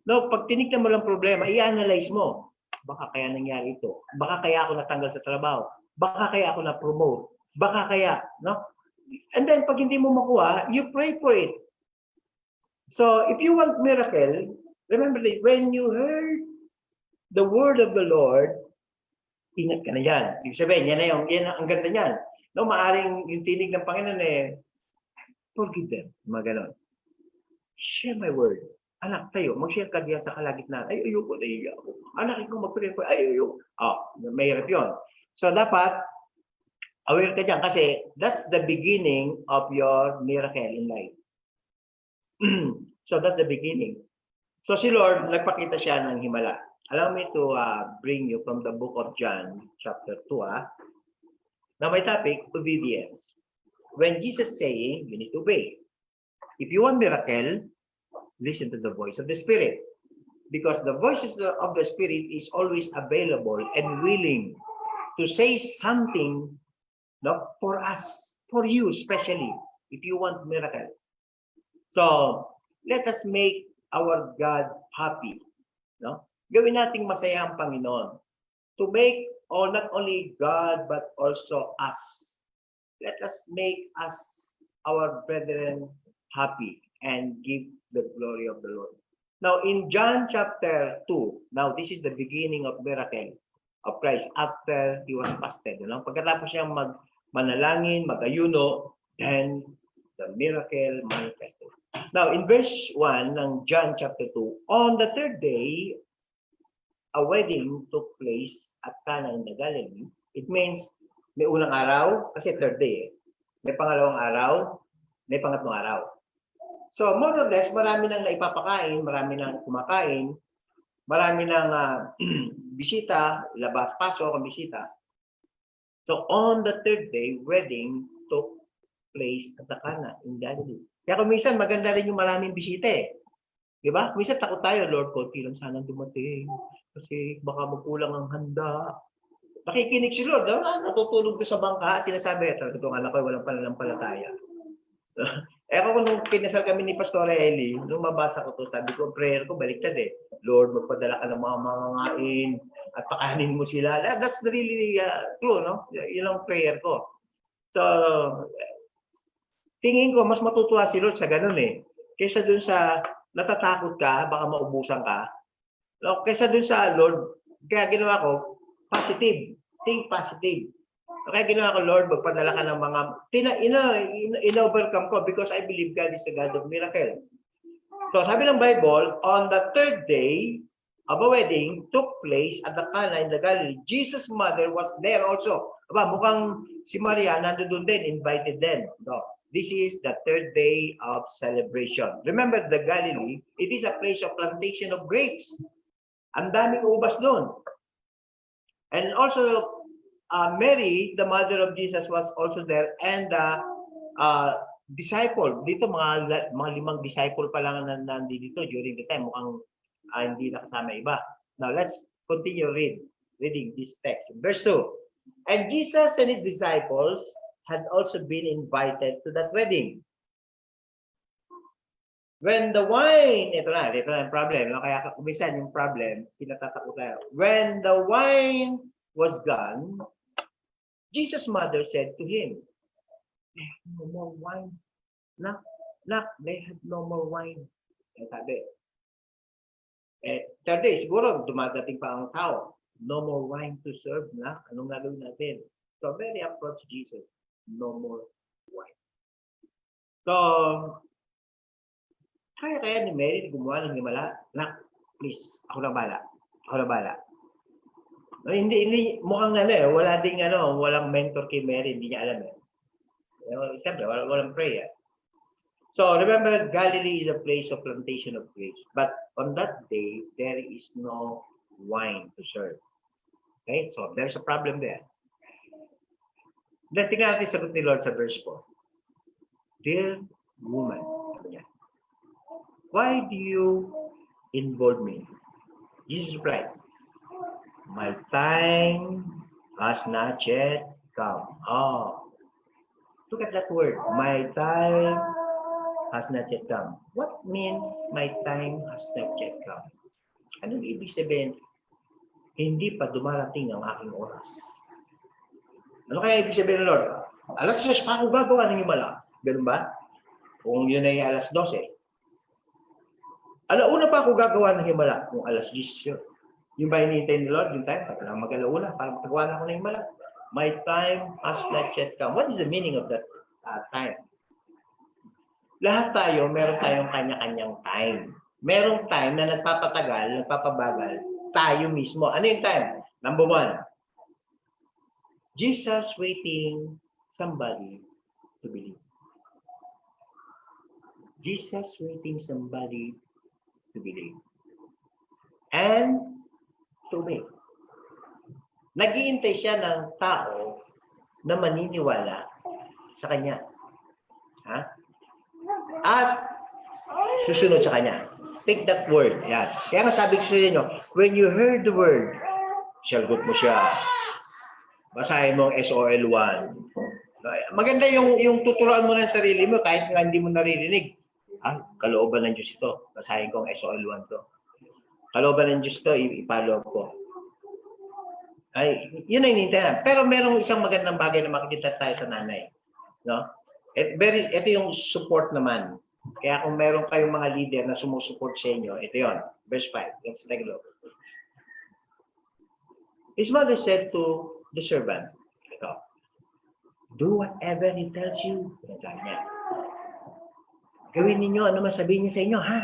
No, pag tinignan mo lang problema, i-analyze mo. Baka kaya nangyari ito. Baka kaya ako natanggal sa trabaho. Baka kaya ako na-promote. Baka kaya, no? And then, pag hindi mo makuha, you pray for it. So, if you want miracle, remember that when you heard the word of the Lord, ingat ka na yan. Ibig sabihin, yan ang ganda niyan. No, maaring yung tinig ng Panginoon forgive them. Mga ganon. Share my word. Anak, tayo, mag-share ka diyan sa kalagitnaan. Ay, ayoko, naiiyak ako. Anak, ikaw mag-pray for, ay, ayoko. Mahirap yun. So, dapat, aware ka dyan kasi that's the beginning of your miracle in life. So, that's the beginning. So, si Lord, nagpakita siya ng himala. Allow me to bring you from the book of John, chapter 2. Now, my topic, obedience. When Jesus is saying, you need to obey. If you want miracle, listen to the voice of the Spirit. Because the voice of the Spirit is always available and willing to say something, no, for us, for you especially, if you want miracle. So, let us make our God happy. No? Gawin nating masaya ang Panginoon. To make not only God, but also us. Let us make us, our brethren, happy and give the glory of the Lord. Now, in John chapter 2, now this is the beginning of miracle. of Christ after he was fasted. Pagkatapos niyang manalangin, mag-ayuno, then the miracle manifested. Now, in verse 1 ng John chapter 2, on the third day, a wedding took place at Cana in the Galilee. It means may unang araw, kasi third day. May pangalawang araw, may pangatlong araw. So, more or less, marami nang naipapakain, marami nang kumakain, marami nang bisita, labas-pasok ang bisita. So, on the third day, wedding took place at the Cana in Galilee. Kaya kung minsan, maganda rin yung maraming bisita eh. Di ba? Minsan takot tayo, Lord, konti lang sanang dumating. Kasi baka magkulang ang handa. Nakikinig si Lord, natutulog doon sa bangka at sinasabi, itong anak ko, walang pananampalataya. Ako nung pinasal kami ni Pastor Eli, nung mabasa ko to, sabi ko, prayer ko, baliktad eh. Lord, magpadala ka ng mga mangangain at pakanin mo sila. That's really true, no? Yun ang prayer ko. So, tingin ko, mas matutuwa si Lord sa ganun eh. Kaysa dun sa natatakot ka, baka maubusan ka. No? Kaysa dun sa Lord, kaya ginawa ko, positive. Think positive. Kaya ginawa ko, Lord, magpadala ka ng mga, in-overcome ko because I believe God is a God of miracle. So sabi ng Bible, on the third day of a wedding took place at the Cana in the Galilee. Jesus' mother was there also. Aba, mukhang si Maria nandoon din, invited din. No. This is the third day of celebration. Remember, the Galilee, it is a place of plantation of grapes. Ang daming ubas doon. And also, Mary, the mother of Jesus, was also there, and disciple. Dito mga 5 disciple pa lang nandito during the time. Mukhang hindi nakasama iba. Now let's continue reading this text. Verse 2. And Jesus and his disciples had also been invited to that wedding. When the wine, ito na yung problem. No? Kaya kumisan yung problem, pinatatakot tayo. When the wine was gone, Jesus' mother said to him, they have no more wine. Nak, they have no more wine. Sabi, third day, siguro dumadating pa ang tao. No more wine to serve na. Anong gagawin natin? So, Mary approached Jesus. No more wine. So, kaya ni Mary gumawa ng himala. Nak, please, ako na bala. Hindi mukhang wala ding walang mentor kay Mary, hindi niya alam eh. Siyempre, walang prayer. So, remember, Galilee is a place of plantation of grapes. But on that day, there is no wine to serve. Okay? So, there's a problem there. Then, tingnan natin sagot ni Lord sa verse 4. Dear woman, why do you involve me? Jesus replied, my time has not yet come. Oh, look at that word. My time has not yet come. What means my time has not yet come? Anong ibig sabihin? Hindi pa dumarating ang aking oras. Ano kaya ibig sabihin ng Lord? Alas 6 pa ako gagawa ng himala. Ganun ba? Kung yun ay alas 12. Alauna pa ako gagawa ng himala kung alas 10 yun. Yung ba hinihintay ni Lord, yung time, kailangan mag-alauna para makagawa na ako ng himala. My time has not yet come. What is the meaning of that time? Lahat tayo, meron tayong kanya-kanyang time. Merong time na nagpapatagal, nagpapabagal, tayo mismo. Ano yung time? Number 1, Jesus waiting somebody to believe. Jesus waiting somebody to believe. And to obey. Nag-iintay siya ng tao na maniniwala sa kanya. Ha? At susunod sa kanya. Take that word. Yan. Kaya nga sabi ko sa inyo, when you heard the word, sagot mo siya. Basahin mo ang SOL 1. Maganda yung tuturuan mo ng sarili mo kahit nga hindi mo naririnig. Kalooban ng Diyos ito. Basahin ko ang SOL 1 to. Kalooban ng Diyos to, ipalo ko. Ay, yun ang hinihintay. Pero merong isang magandang bagay na makikita tayo sa nanay. No? Ito yung support naman. Kaya kung meron kayong mga leader na sumusupport sa inyo, ito yon. Verse 5. Let's take a look. His mother said to the servant, ito, do whatever he tells you. Sabi niya. Gawin ninyo, ano man sabihin niya sa inyo, ha?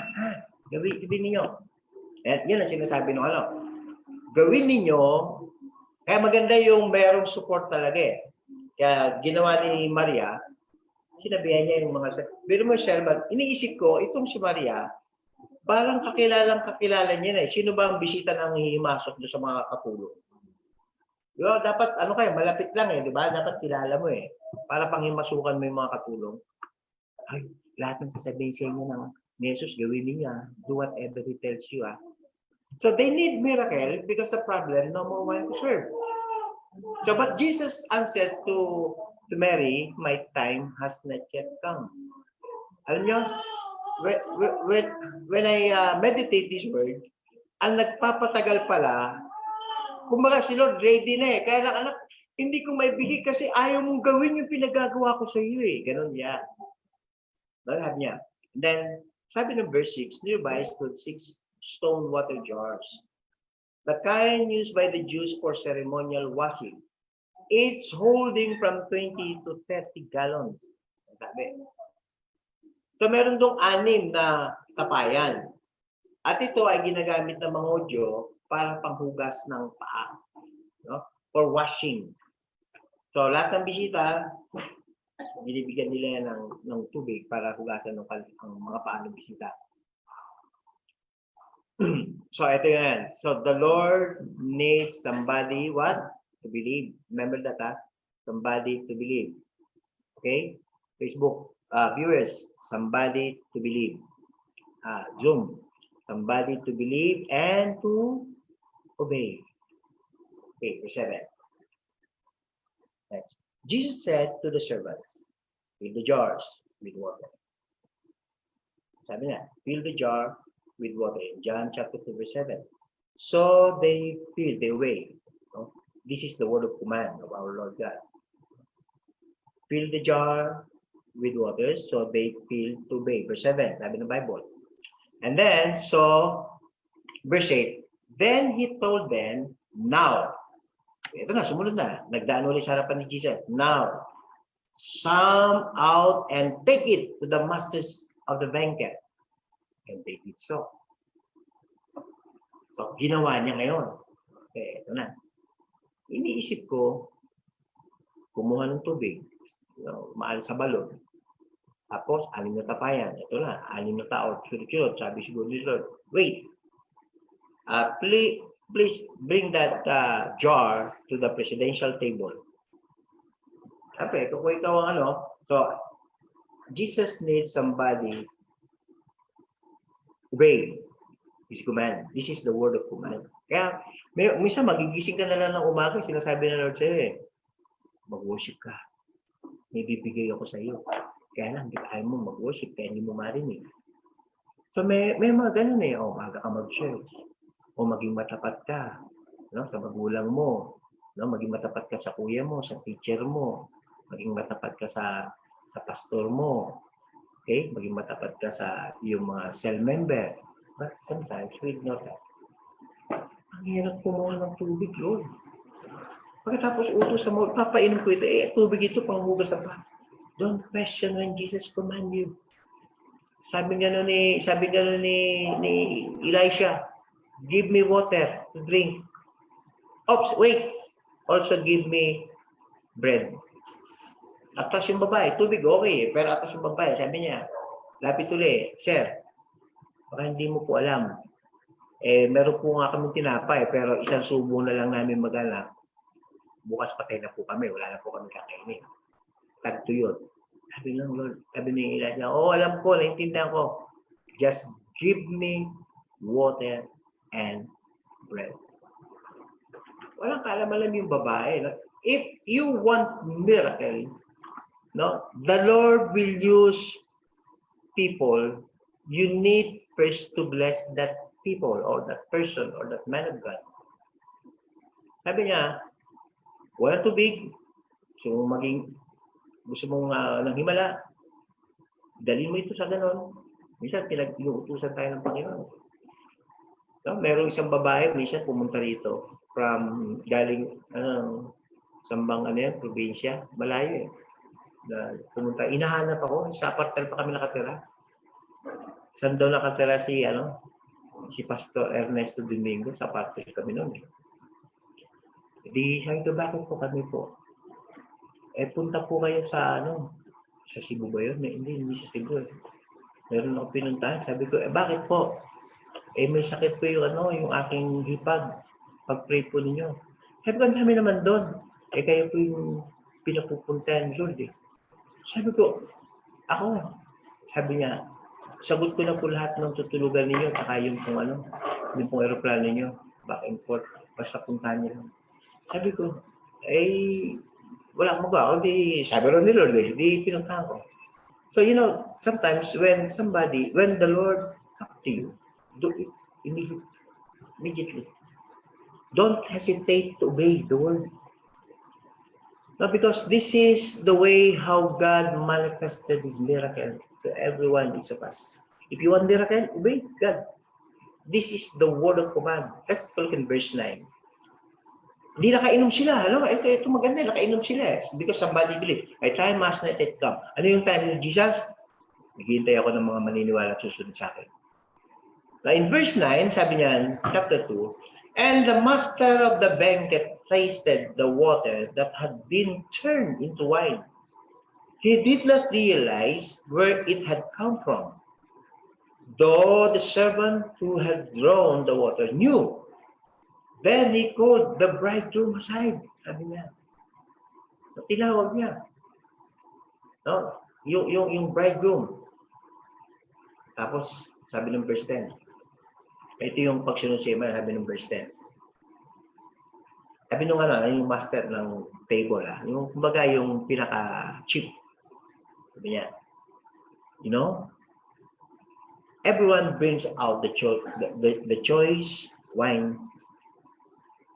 Gawin ninyo. Yan ang sinasabi ng ano. Gawin ninyo, kaya maganda yung merong support talaga eh. Kaya ginawa ni Maria, sinabihan niya yung mga, pero mo servant, iniisip ko, itong si Maria, parang kakilala niya na eh. Sino ba ang bisita nang hihimasok doon sa mga katulong? Diba? Dapat, ano kayo, malapit lang eh, di ba? Dapat kilala mo eh. Para pang himasukan mo yung mga katulong. Ay, lahat ng sasabihin sa inyo ng Jesus, gawin niya. Do whatever he tells you. So they need miracle because the problem, no more one to serve. So, but Jesus answered to Mary, my time has not yet come. Alam niyo, when I meditate this word, ang nagpapatagal pala, kumbaga si Lord ready na eh. Kaya lang, anak, hindi ko maibigay kasi ayaw mong gawin yung pinagagawa ko sa iyo eh. Ganon niya. Sabi niya. And then, sabi ng verse 6, nearby stood 6 stone water jars, the kind used by the Jews for ceremonial washing, each holding from 20 to 30 gallons. Sabi. So, meron dong 6 na tapayan. At ito ay ginagamit ng mga Hudyo para panghugas ng paa. No? For washing. So, lahat ng bisita, binibigyan nila yan ng tubig para hugasan ng mga paa ng bisita. So, ito yan. So, the Lord needs somebody, what? To believe. Remember that, ha? Somebody to believe. Okay? Facebook viewers, somebody to believe. Zoom, somebody to believe and to obey. Okay, verse 7. Next. Jesus said to the servants, fill the jars with water. Sabi niya, fill the jar with water. In John chapter 2, verse 7. So they filled the way. No? This is the word of command of our Lord God. Fill the jar with water, so they filled to obey. Verse 7, sabi ng Bible. And then, so, verse 8, then he told them, now, ito na, sumunod na, nagdaan ulit sa harapan ni Jesus, now, sum out and take it to the masters of the banquet. And they did so. So, ginawa niya ngayon. Okay, ito na. Iniisip ko, kumuha ng tubig, maal sa balon. Tapos, 6 na tapayan. Ito na, 6 na tao. Sunod-sunod, sabi siguro ni Lord, wait. Please bring that jar to the presidential table. Sabi, kung ikaw ang ano, so, Jesus needs somebody obey his command. This is the word of command. Kaya, minsan magigising ka na lang ng umaga, sinasabi ng Lord sa'yo eh, mag-worship ka. May bibigay ako sa iyo. Kaya lang, hindi ayaw mo mag-worship, kaya hindi mo marinig. So, may mga ganun eh. O, maga ka mag-church. O, maging matapat ka, no, sa magulang mo. No, maging matapat ka sa kuya mo, sa teacher mo. Maging matapat ka sa pastor mo. Okay? Maging matapat ka sa iyong mga cell member. But sometimes, we ignore that. Ang hirap kumuha ng tubig, Lord. Pagkatapos utos sa mo, papainom ko ito, tubig ito, panghugas sa pa. Don't question when Jesus command you. Sabi nga ni Elisha, give me water to drink. Oops, wait. Also give me bread. Atas yung babae, tubig okay, pero atas yung babae, sabi niya, lapit ulit, sir, baka hindi mo po alam. Meron po nga kami tinapay, pero isang subo na lang namin magana. Bukas patay na po kami, wala na po kami kakainin. Tagto yun. Sabi lang, Lord, sabi ni Elijah, alam ko, naintindihan ko. Just give me water and bread. Walang kaalam-alam yung babae. No? If you want miracle, no, the Lord will use people. You need first to bless that people or that person or that man of God. Sabi niya, wala tubig. So, gusto mong ng himala, dalhin mo ito sa ganon. Minsan, pinag-iutusan tayo ng Panginoon. So, merong isang babae, minsan pumunta rito. from galing sambang probinsya, malayo eh. Na pumunta, inahanap ako, sa apartment pa kami nakatira. Saan daw nakatira si Pastor Ernesto Domingo, sa apartment kami noon eh. Di sabi ko, bakit po kami po? Punta po kayo sa sa Cebu ba yun? Hindi sa Cebu eh. Meron ako pinuntahan. Sabi ko, bakit po? May sakit po yung aking hipag. Pag-pray po ninyo. Sabi ko, ang dami naman doon. Kayo po yung pinapupuntahan, Lord eh. Sabi ko, ako. Sabi niya, sagot ko na po lahat ng tutulugan ninyo, saka yung pong aeroplano ninyo, back and forth, basta puntahan niyo. Sabi ko, wala akong magawa. Sabi rin ni Lord di pinuntahan ko. So, sometimes when the Lord talk to you, do it immediately. Don't hesitate to obey the word. No, because this is the way how God manifested His miracle to every one of us. If you want miracle, obey God. This is the word of command. Let's look in verse 9. Hindi nakainom sila. Ito maganda, nakainom sila. Because somebody believed, my time must not yet come. Ano yung time ni Jesus? Naghihintay ako ng mga maniniwala at susunod sa akin. Now in verse 9, sabi niyan, chapter 2, and the master of the banquet tasted the water that had been turned into wine. He did not realize where it had come from, though the servant who had drawn the water knew. Then he called the bridegroom aside. Sabi niya. Tinawag niya. No? Yung bridegroom. Tapos, sabi ng verse 10. Ito yung pagsunod sa iba, sabi ng verse 10. Sabi nung yung master ng table, yung kumbaga yung pinaka-cheap. Sabi niya, everyone brings out the choice wine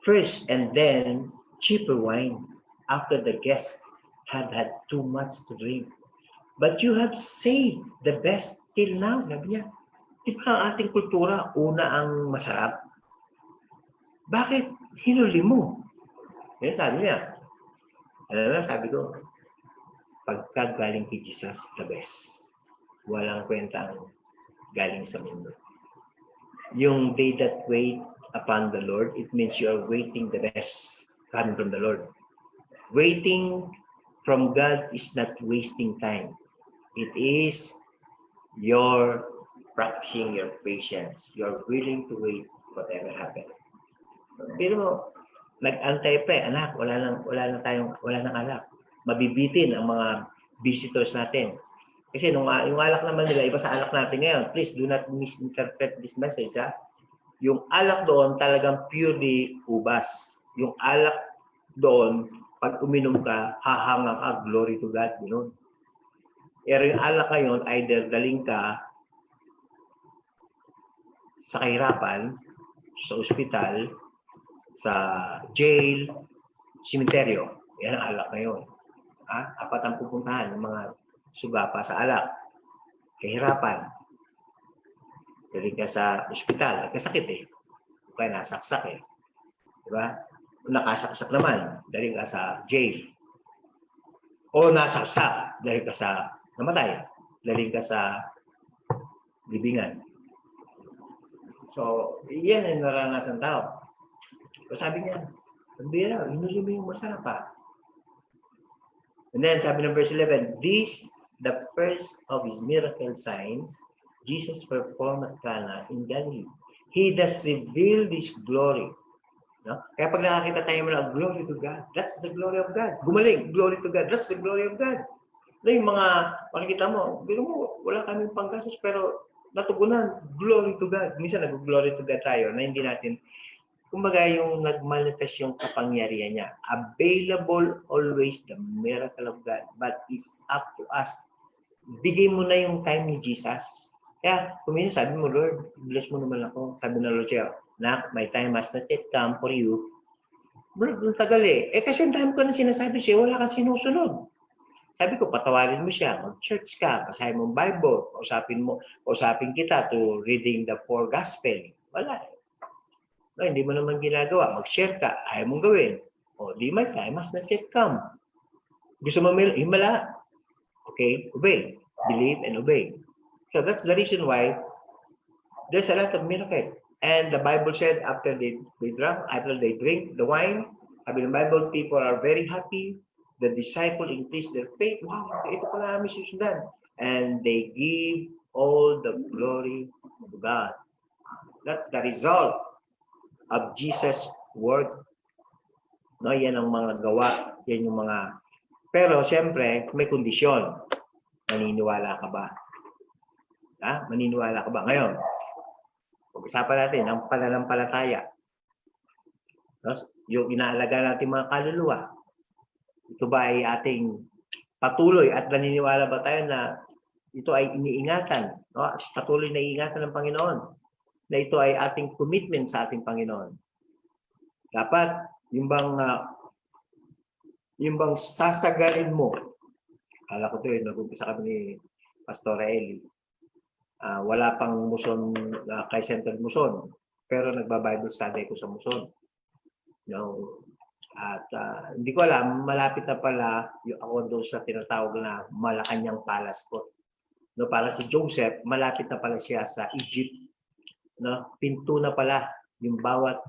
first, and then cheaper wine after the guests had had too much to drink. But you have saved the best till now. Sabi niya, di ba ang ating kultura, una ang masarap? Bakit hinuli mo? Yan sabi niya. Alam mo, sabi ko, pagka galing kay Jesus, the best. Walang kwenta ang galing sa mundo. Yung they that wait upon the Lord, it means you are waiting the best coming from the Lord. Waiting from God is not wasting time. It is your practicing your patience. You're willing to wait whatever happens. Pero nag-antay pa anak, wala nang alak. Mabibitin ang mga visitors natin. Kasi yung alak naman nila, iba sa alak natin ngayon. Please do not misinterpret this message, Yung alak doon talagang purely ubas. Yung alak doon, pag uminom ka, hahanga ka, glory to God, gano'n. Pero yung alak ngayon, either daling ka sa kahirapan, sa ospital, sa jail, simenteryo. Yan ang alak ngayon. Apat ang pupuntahan ng mga sugapa sa alak. Kahirapan. Daling ka sa ospital, kasakit eh. Kaya nasaksak eh. Diba? Nakasaksak naman, daling ka sa jail. O nasaksak, daling ka sa namatay. Daling ka sa libingan. So, yan ang naranasan tao. So, sabi niya, hinuli mo yung masarap pa. And then, sabi ng verse 11, this, the first of his miracle signs, Jesus performed at Cana in Galilee. He does reveal this glory. No? Kaya pag nakakita tayo mo na glory to God, that's the glory of God. Gumaling, glory to God, that's the glory of God. Yung mga, makikita mo, biro mo, wala kaming panggastos, pero natugunan, glory to God. Minsan nag-glory to God tayo na hindi natin, kumbaga yung nag-manifest yung kapangyarihan niya. Available always the miracle of God, but it's up to us. Bigay mo na yung time ni Jesus. Kaya, kuminsan sabi mo, Lord, bless mo naman ako. Sabi na Lord siya, my time has not yet come for you. Bro, tagal eh. Kasi ang dami ko na sinasabi siya, wala kang sinusunod. Sabi ko, patawarin mo siya, mag-church ka, basahin mo ang Bible, usapin kita to reading the 4 gospel. Wala eh. No, hindi mo naman ginagawa. Mag-share ka, ayaw mong gawin. O, di may I must not yet come. Gusto mo himala? Okay, obey. Believe and obey. So that's the reason why there's a lot of miracle. And the Bible said after they drink the wine, sabi ng Bible, people are very happy. The disciple increased their faith. Wow, ito pala namin susundan. And they give all the glory to God. That's the result of Jesus' word. No, yan ang mga gawa. Yan yung mga... Pero, siyempre, may kondisyon. Maniniwala ka ba? Ha? Maniniwala ka ba? Ngayon, pag-usapan natin ang pananampalataya. Yung inaalaga natin mga kaluluwa. Ito ba ay ating patuloy at naniniwala ba tayo na ito ay iniingatan? No? Patuloy na iingatan ng Panginoon. Na ito ay ating commitment sa ating Panginoon. Dapat, yung bang sasagarin mo. Kala ko ito, nag-umpisa kami ni Pastora Eli. Wala pang Muson, kay Central Muson. Pero nagba-Bible study ko sa Muson. No? At hindi ko alam, malapit na pala yung ako doon sa tinatawag na Malacanang Palace ko. No, para si Joseph, malapit na pala siya sa Egypt. No? Pinto na pala yung bawat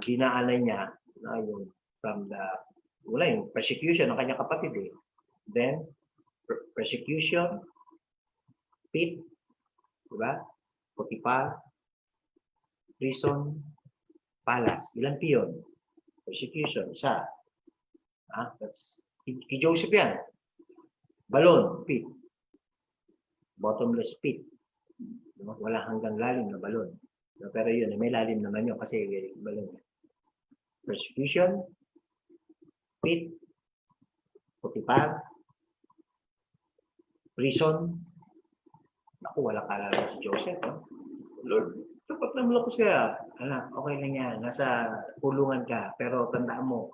dinaanan niya, no? Yung from yung persecution ng kanyang kapatid. Then, persecution, pit, diba? Potiphar, prison, palace. Ilan piyon? Persecution, isa. That's, kay Joseph yan. Balon, pit. Bottomless pit. Wala hanggang lalim na balon. Pero yun, may lalim naman yun kasi balon. Persecution, pit, Potiphar, prison. Ako, wala kalala si Joseph. Lord, dapat naman ako siya. Anak, okay lang yan. Nasa pulungan ka. Pero tandaan mo,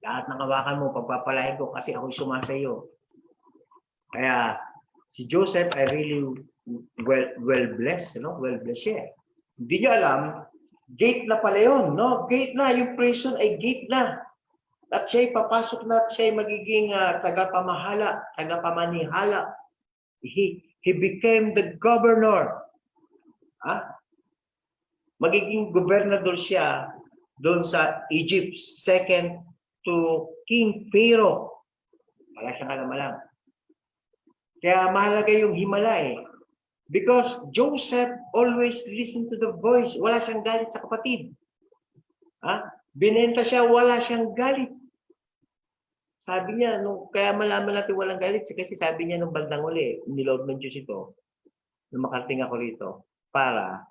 lahat ng hawakan mo, pagpapalain ko kasi ako'y sumasayo. Kaya, si Joseph ay really well blessed. No? Well blessed siya. Hindi niyo alam, gate na pala yun. No? Gate na. Yung prison ay gate na. At siya'y papasok na at siya'y magiging tagapamahala, tagapamanihala. He became the governor. Magiging gobernador siya doon sa Egypt, second to King Pharaoh. Wala siyang alam-alam. Kaya mahalaga yung himala Because Joseph always listened to the voice. Wala siyang galit sa kapatid. Binenta siya, wala siyang galit. Sabi niya, kaya malaman natin walang galit kasi sabi niya nung bandang uli, niloob ng Diyos ito, nung makarating ako rito, para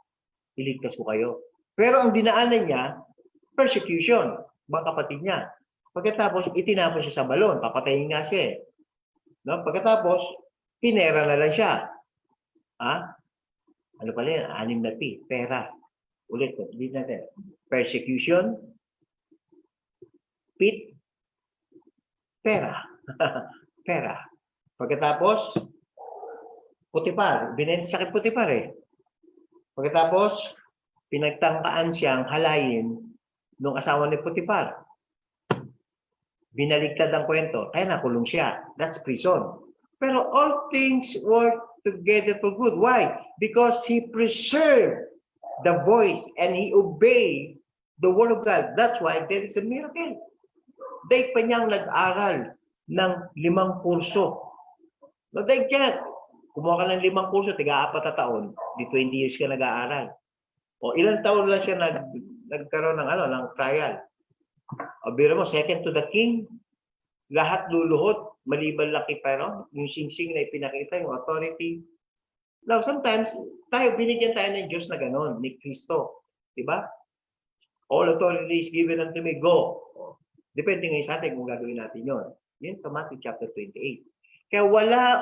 iligtas ko kayo. Pero ang dinaanan niya, persecution, mga kapatid niya. Pagkatapos, itinapon siya sa balon, papatayin nga siya No? Pagkatapos, pinera na lang siya. Ano pala yan? 6 na P, pera. Ulit ko, hindi natin. Persecution, pit, pera. Pera. Pagkatapos, Potiphar. Binenta sa akin Potiphar Pagkatapos, pinagtangkaan siyang halayin nung asawa ni Potiphar. Binaligtad ang kwento. Kaya nakulong siya. That's prison. Pero all things work together for good. Why? Because he preserved the voice and he obeyed the word of God. That's why there is a miracle. Dahil pa niyang nag-aral ng 5 kurso. No, dahil dyan, kumuha ka ng 5 kurso, 4 na taon, di 20 years ka nag-aaral. O ilang taon lang siya nagkaroon ng trial. O biro mo, second to the king, lahat luluhod, maliban lang kay Pharaoh, yung singsing na ipinakita, yung authority. Now, sometimes, binigyan tayo ng Diyos na gano'n, ni Kristo. Diba? All authority is given unto me, go. Depende ngayon sa atin kung gagawin natin yun. Yun sa Matthew chapter 28. Kaya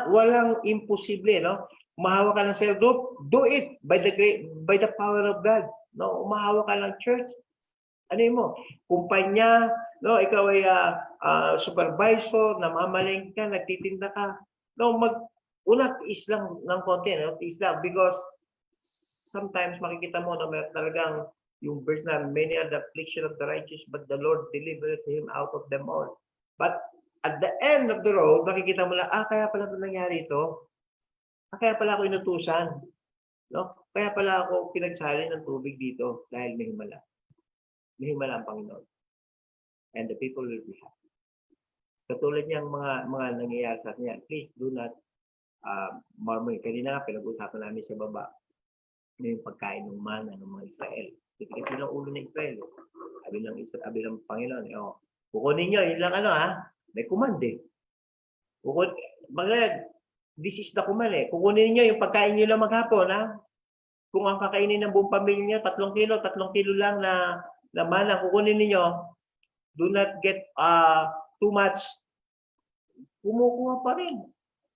walang imposible, no? Umahawak ka ng cell group, do it by the power of God. No, umahawak ka ng church. Ano mo? Kumpanya, no, ikaw ay supervisor, namamalengke ka, nagtitinda ka. No, tiis lang ng konti, no? Tiis lang because sometimes makikita mo na may talagang Yung verse na, many are the affliction of the righteous, but the Lord delivered him out of them all. But at the end of the road, makikita mo lang, kaya pala ito nangyari ito. Kaya pala ako inutusan. No? Kaya pala ako pinagsali ng tubig dito dahil may himala. May himala ang Panginoon. And the people will be happy. Katulad niyang mga nangyayari sa kanya, please do not murmur. Kanina nga, pinag-usapan namin sa baba yung pagkain ng mana ng mga Israel. Kasi ng ulo ng Israel. Sabi ng Panginoon, kukunin nyo, yun lang may command this is the command Kukunin nyo yung pagkain nyo lang maghapon Kung ang kakainin ng buong pamilya nyo, 3 kilo lang na mana, kukunin niyo. Do not get too much. Kumukuha pa rin.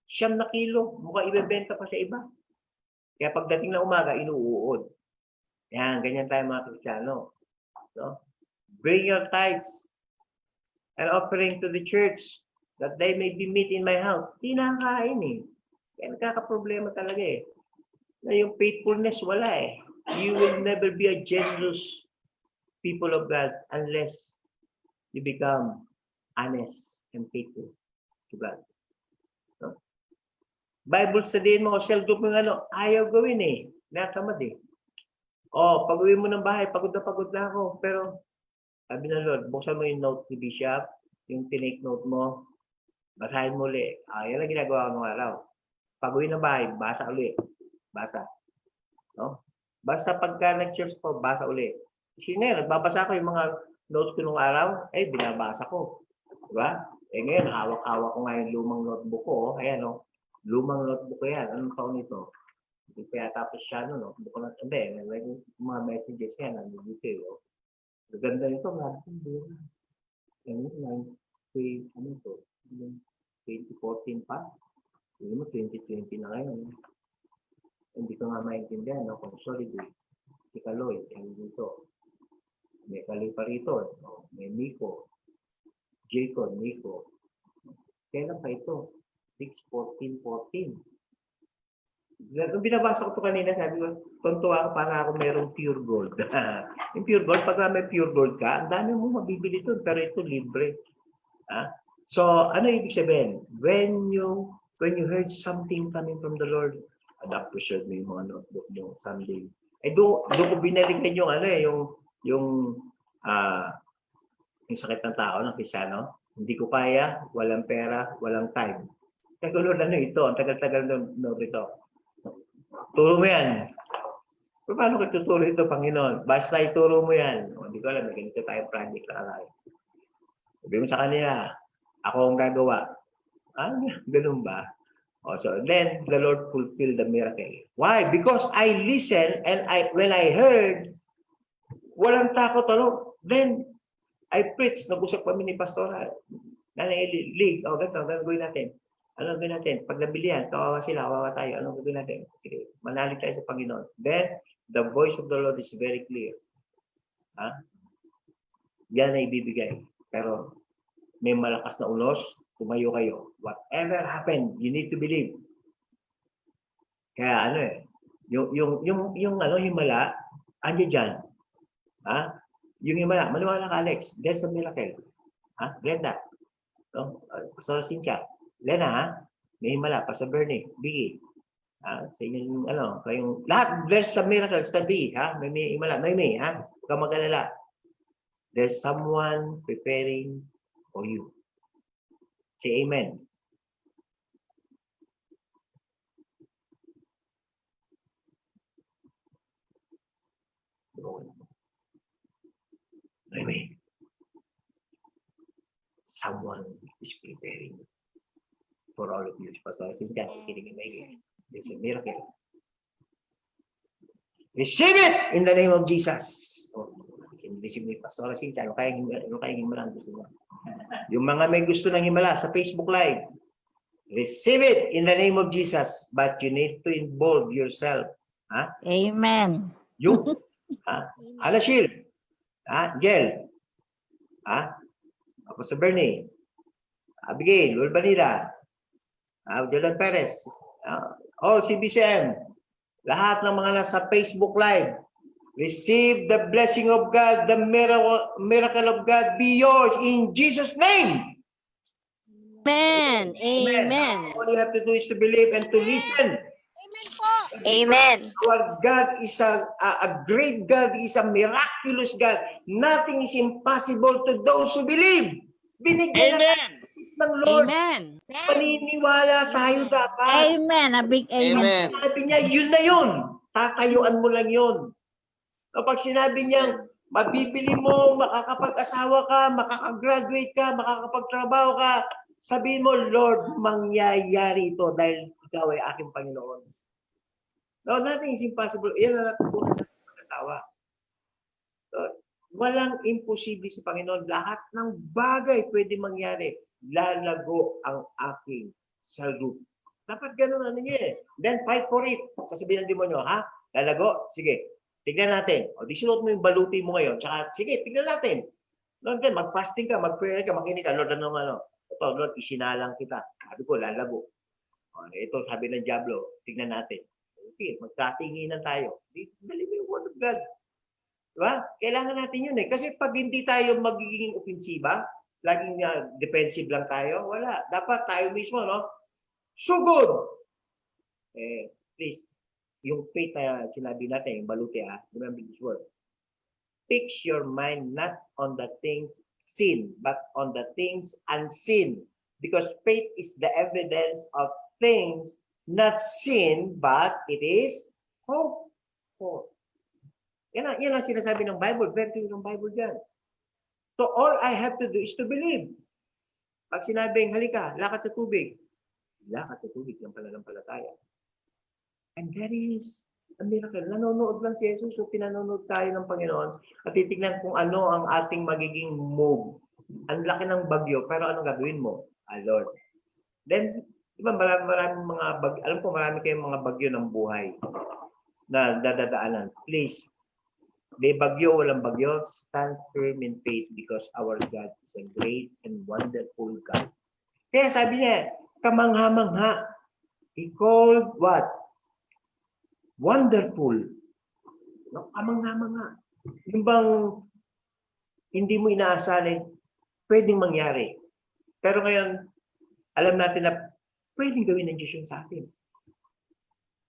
9 kilo. Mukhang ibebenta pa sa iba. Kaya pagdating na umaga, inuuod. Yan, ganyan tayo mga Kristiyano. No? Bring your tithes and offering to the church that they may be meat in my house. Hindi nakakain Kaya nagkakaproblema talaga Na yung faithfulness, wala You will never be a generous people of God unless you become honest and faithful to God. No? Bible studyin mo o cell group yung ayaw gawin Natamad pag-uwi mo ng bahay, pagod na ako. Pero, sabi ng Lord, buksan mo yung note ni Bishop, yung tinake note mo, basahin mo ulit. Yan ang ginagawa ko ng araw. Pag-uwi ng bahay, basa ulit. Basa. No? Basta pagka nag-church ko, basa ulit. Kasi nagbabasa ko yung mga notes ko nung araw, binabasa ko. Diba? Ngayon, hawak-hawak ko nga yung lumang notebook ko. Ayan, lumang notebook ko yan. Anong taon ito? Kaya tapos siya, notebook ko na. Hindi, may mga messages yan. Dito, Ganda nito, ano to? 2014 pa? Hindi mo, 2020 na ngayon. Hindi ko nga maintindihan, consolidate. Si Kaloy, dito. May Kaloy pa rito. May Nico. Jacob, Nico. Kailan pa ito? 6-14-14. Nung binabasa ko ito kanina, sabi ko, tuntua ako para ako merong pure gold. Yung pure gold, pag may pure gold ka, ang dami mo mabibili ito, pero ito libre. So, ano ibig sabihin? When you heard something coming from the Lord, adapt to share mo yung mga notebook mo someday. Doon ko binalikan yung sakit ng tao, ng Kristyano. Hindi ko kaya, walang pera, walang time. Kaya Lord, ito? Ang tagal-tagal ito. Turo mo yan. Pero paano ka tuturo ito, Panginoon? Basta ituro mo yan. Hindi ko alam, may ganito tayong project na sabi mo sa kanila, ako ang gagawa. Ganun ba? So then, the Lord fulfilled the miracle. Why? Because I listened and when I heard, walang takot, then I preached. Nag-usap kami ni Pastora. Nanay League. Ganito, gagawin natin. Ano gagawin natin? Pag nabilihan, kawawa sila, kawawa tayo. Ano gagawin natin? Sige, manalig tayo sa Panginoon. Then, the voice of the Lord is very clear. Yan ay ibibigay. Pero, may malakas na unos, tumayo kayo. Whatever happened, you need to believe. Kaya yung himala, andyan dyan. Yung himala, maniwala ka, Alex, there's a miracle. Glenda, Pastor Cynthia, Lena, may himala, Pastor Bernie, Biggie. Sa inyo kayong, lahat, there's a miracle, Biggie, may himala, may, huwag kang mag-alala. There's someone preparing for you. Say amen. Amen. Someone is preparing for all of you. Pastor Cynthia, kidding me. There's a miracle. Receive it in the name of Jesus. Receive me, Pastor Cynthia. Ano kayang himala gusto mo? Yung mga may gusto ng himala sa Facebook Live, receive it in the name of Jesus. But you need to involve yourself. Amen. You, Alashir, Jel, Pastor Bernie, Abigail, Ulbanida, Jolan Perez, all CBCM, lahat ng mga nasa Facebook Live, Receive the blessing of God, the miracle of God be yours in Jesus' name. Amen. Amen. All you have to do is to believe and to listen. Amen. Our God is a great God. He is a miraculous God. Nothing is impossible to those who believe. Binigyan na ng Lord. Amen. Paniniwala tayo dapat. Amen. A big amen. Sabi niya, yun na yun. Tatayuan mo lang yun. Kapag sinabi niya, mabibili mo, makakapag-asawa ka, makakagraduate ka, makakapagtrabaho ka, sabihin mo, Lord, mangyayari ito dahil ikaw ay aking Panginoon. No, nothing is impossible. Yan ang natutunan natin mag-asawa. So, walang imposible sa Panginoon. Lahat ng bagay pwede mangyari. Lalago ang aking saldo. Dapat ganun ano niya eh. Then fight for it. Sasabihin ng demonyo, ha? Lalago? Sige. Tignan natin. O, di sinuot mo yung baluti mo ngayon. Tsaka, sige, tignan natin. Lord, mag-fasting ka, mag-prayer ka, makinig ka. Lord, ano? Ito, Lord, isinalang kita. Sabi ko, lalago. O, ito, sabi ng Diablo, tignan natin. Okay, magkatinginan tayo. Dali mo yung word of God. Diba? Kailangan natin yun eh. Kasi pag hindi tayo magiging opensiba, laging defensive lang tayo, wala. Dapat tayo mismo, no? Sugod! Please, yung faith na sinabi natin, yung baluti remember this word. Fix your mind not on the things seen, but on the things unseen. Because faith is the evidence of things not seen, but it is hope for. Yan ang sinasabi ng Bible. Very clear ng Bible dyan. So all I have to do is to believe. Pag sinabing, halika, lakad sa tubig. Lakad sa tubig ng pananampalataya. And that is a miracle. Nanonood lang si Jesus. So pinanonood tayo ng Panginoon at titignan kung ano ang ating magiging move. Ang laki ng bagyo, pero anong gagawin mo? Lord. Then, diba maraming mga bagyo, alam ko marami kayong mga bagyo ng buhay na dadadaanan. Please, may bagyo, walang bagyo, stand firm in faith because our God is a great and wonderful God. Kaya sabi niya, kamangha-mangha. He called what? Wonderful. No, kamangha-mangha. Yung bang hindi mo inaasahan, pwedeng mangyari. Pero ngayon, alam natin na pwedeng gawin ng Diyos yung sa atin.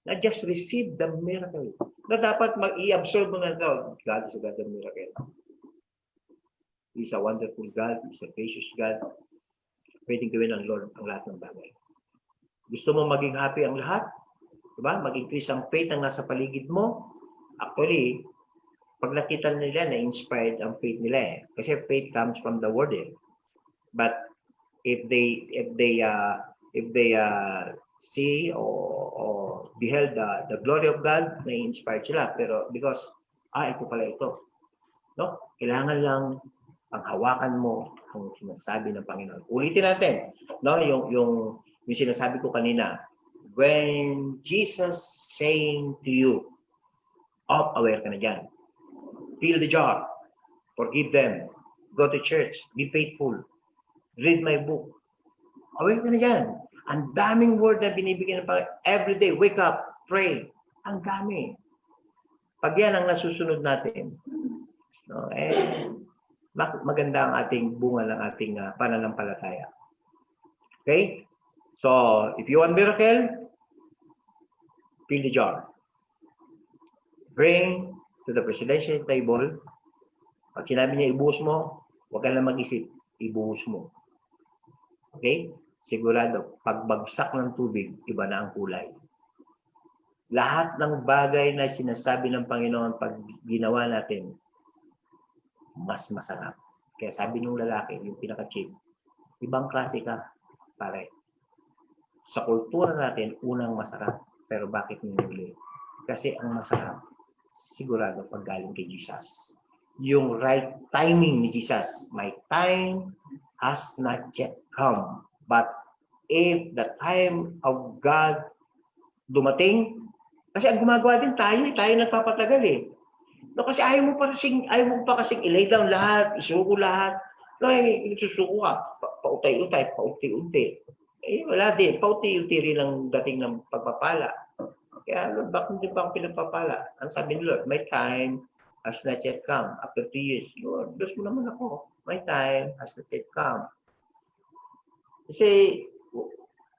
Na just receive the miracle. Na dapat mag-i-absorb mo na ito. God is a God of miracle. He is a wonderful God. He is a gracious God. Pwedeng gawin ng Lord ang lahat ng bagay. Gusto mo maging happy ang lahat? Diba? Mag-increase ang faith ang nasa paligid mo. Actually, pag nakita nila na inspired ang faith nila eh. Kasi faith comes from the word eh. But if they see or beheld the glory of God, na-inspired sila. Pero because, ito pala ito. No? Kailangan lang ang hawakan mo ang sinasabi ng Panginoon. Ulitin natin. No? Yung sinasabi ko kanina. When Jesus saying to you, aware ka na dyan. Fill the jar. Forgive them. Go to church. Be faithful. Read my book. Aware ka na dyan. Ang daming word na binibigyan ng Panginoon. Every day, wake up, pray. Ang dami. Pag yan ang nasusunod natin, no, maganda ang ating bunga ng ating pananampalataya. Okay? So, if you want miracle, fill the jar. Bring to the presidential table. Pag sinabi niya ibuhos mo, huwag ka na mag-isip. Ibuhos mo. Okay? Sigurado, pagbagsak ng tubig, iba na ang kulay. Lahat ng bagay na sinasabi ng Panginoon pag ginawa natin, mas masarap. Kaya sabi ng lalaki, yung pinaka-cheap, ibang klase ka, pare. Sa kultura natin, unang masarap. Pero bakit ninuli? Kasi ang masarap, sigurado pag galing kay Jesus. Yung right timing ni Jesus. My time has not yet come. But if the time of God dumating, kasi ang gumagawa din tayo nagpapatagal eh. No, kasi ayaw mo pa kasing i-lay down lahat, isuko lahat. No, isusuko ka, pautay-utay, paunti-unti. Wala din, paunti-unti rin ang dating ng pagpapala. Kaya Lord, bakit hindi pa ako pinagpapala? Ang sabi ni Lord, my time has not yet come. After 3 years, Lord, bless mo naman ako. My time has not yet come. Kasi,